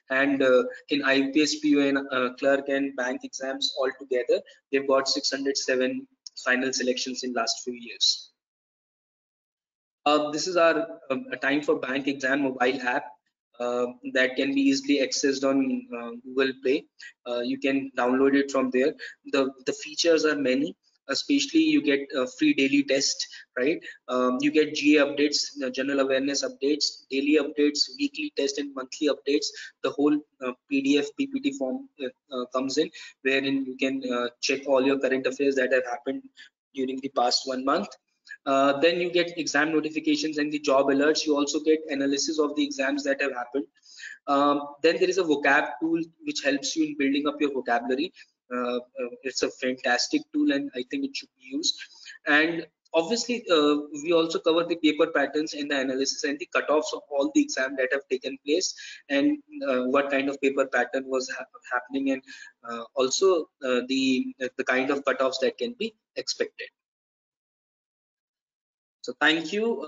and in IBPS PO and clerk and bank exams altogether, they've got 607 final selections in last few years. This is our Time for Bank exam mobile app. That can be easily accessed on Google Play. You can download it from there. The features are many. especially you get a free daily test, right? You get GA updates, general awareness updates, daily updates, weekly test and monthly updates. The whole PDF PPT form comes in, wherein you can check all your current affairs that have happened during the past 1 month. Then you get exam notifications and the job alerts. You also get analysis of the exams that have happened. Then there is a vocab tool which helps you in building up your vocabulary. It's a fantastic tool and I think it should be used. And obviously, we also cover the paper patterns and the analysis and the cutoffs of all the exam that have taken place, and what kind of paper pattern was happening, and also the kind of cutoffs that can be expected. So thank you.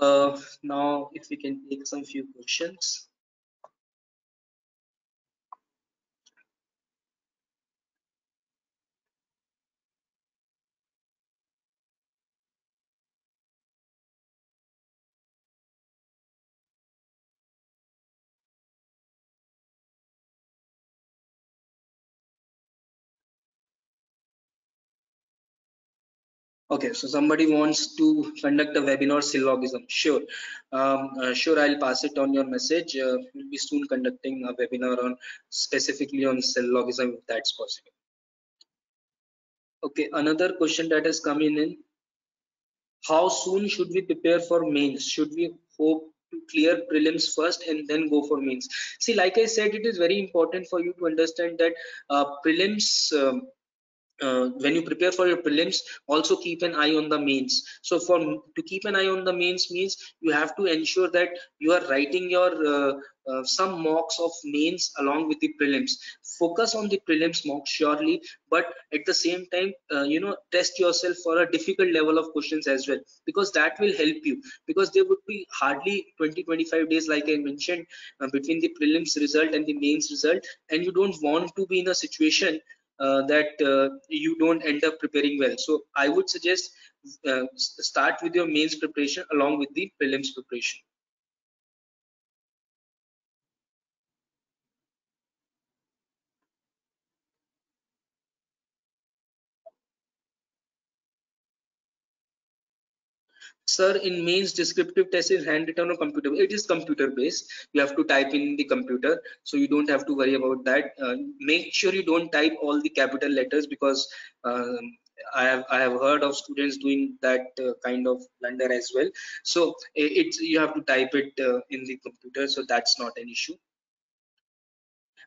Now, if we can take some few questions. Okay, so somebody wants to conduct a webinar syllogism. Sure, sure. I'll pass it on your message. We'll be soon conducting a webinar on specifically on syllogism if that's possible. Okay, another question that has come in: how soon should we prepare for mains? Should we hope to clear prelims first and then go for mains? See, like I said, it is very important for you to understand that prelims. When you prepare for your prelims, also keep an eye on the mains. So to keep an eye on the mains means you have to ensure that you are writing your some mocks of mains along with the prelims. Focus on the prelims mock surely, but at the same time test yourself for a difficult level of questions as well, because that will help you, because there would be hardly 20-25 days, like I mentioned, between the prelims result and the mains result, and you don't want to be in a situation that you don't end up preparing well. So I would suggest start with your mains preparation along with the prelims preparation. Sir, in mains, descriptive test is handwritten on computer. It is computer based. You have to type in the computer, so you don't have to worry about that. Make sure you don't type all the capital letters, because I have heard of students doing that kind of blunder as well. So it's you have to type it in the computer, so that's not an issue.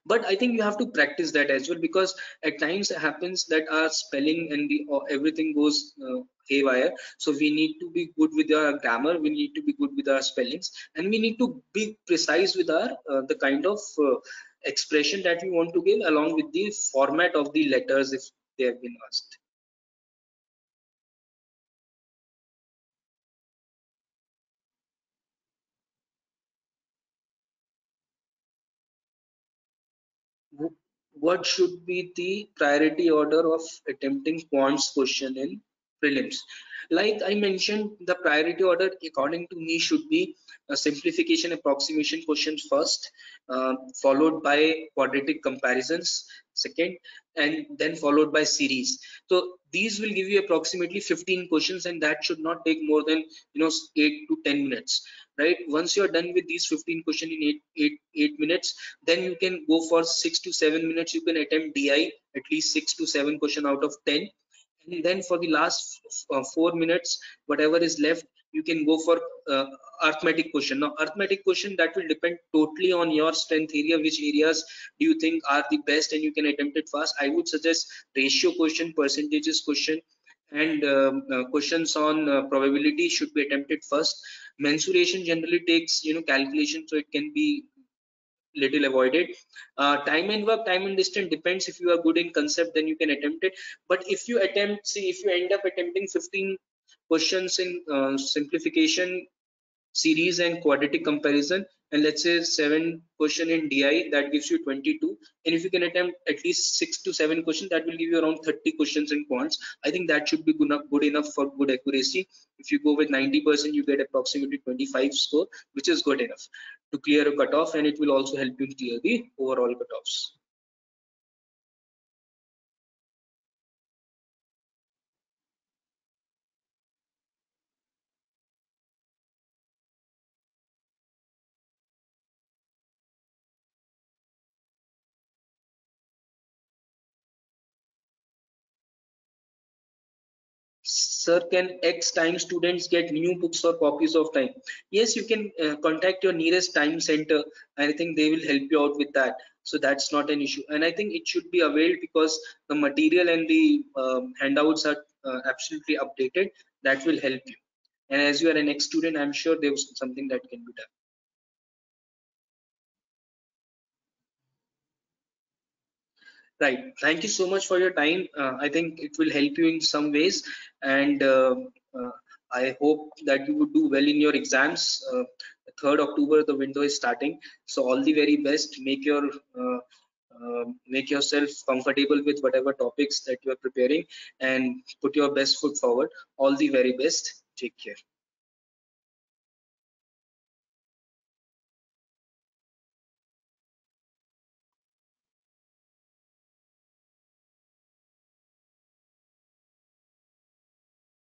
But I think you have to practice that as well, because at times it happens that our spelling and everything goes haywire. So we need to be good with our grammar, we need to be good with our spellings, and we need to be precise with our the kind of expression that we want to give, along with the format of the letters if they have been asked. What should be the priority order of attempting quants question in prelims? Like I mentioned, the priority order according to me should be a simplification approximation questions first, followed by quadratic comparisons second, and then followed by series. So these will give you approximately 15 questions, and that should not take more than 8 to 10 minutes, right? Once you're done with these 15 questions in 8 minutes, then you can go for 6 to 7 minutes. You can attempt DI at least 6 to 7 question out of 10, and then for the last 4 minutes, whatever is left, you can go for arithmetic question. Now arithmetic question, that will depend totally on your strength area, which areas do you think are the best, and you can attempt it fast. I would suggest ratio question, percentages question, and questions on probability should be attempted first. Mensuration generally takes calculation, so it can be little avoided. Time and work, time and distance depends. If you are good in concept, then you can attempt it. But if you attempt, see, if you end up attempting 15 questions in simplification, series, and quadratic comparison, and let's say 7 question in DI, that gives you 22. And if you can attempt at least 6 to 7 questions, that will give you around 30 questions in quants. I think that should be good enough for good accuracy. If you go with 90%, you get approximately 25 score, which is good enough to clear a cutoff, and it will also help you clear the overall cutoffs. Sir, can X time students get new books or copies of time? Yes, you can contact your nearest time center, and I think they will help you out with that. So that's not an issue, and I think it should be availed because the material and the handouts are absolutely updated. That will help you, and as you are an ex student, I'm sure there's something that can be done. Right. Thank you so much for your time. I think it will help you in some ways, and uh, I hope that you would do well in your exams. 3rd October, the window is starting, so all the very best. Make yourself comfortable with whatever topics that you are preparing, and put your best foot forward. All the very best. Take care.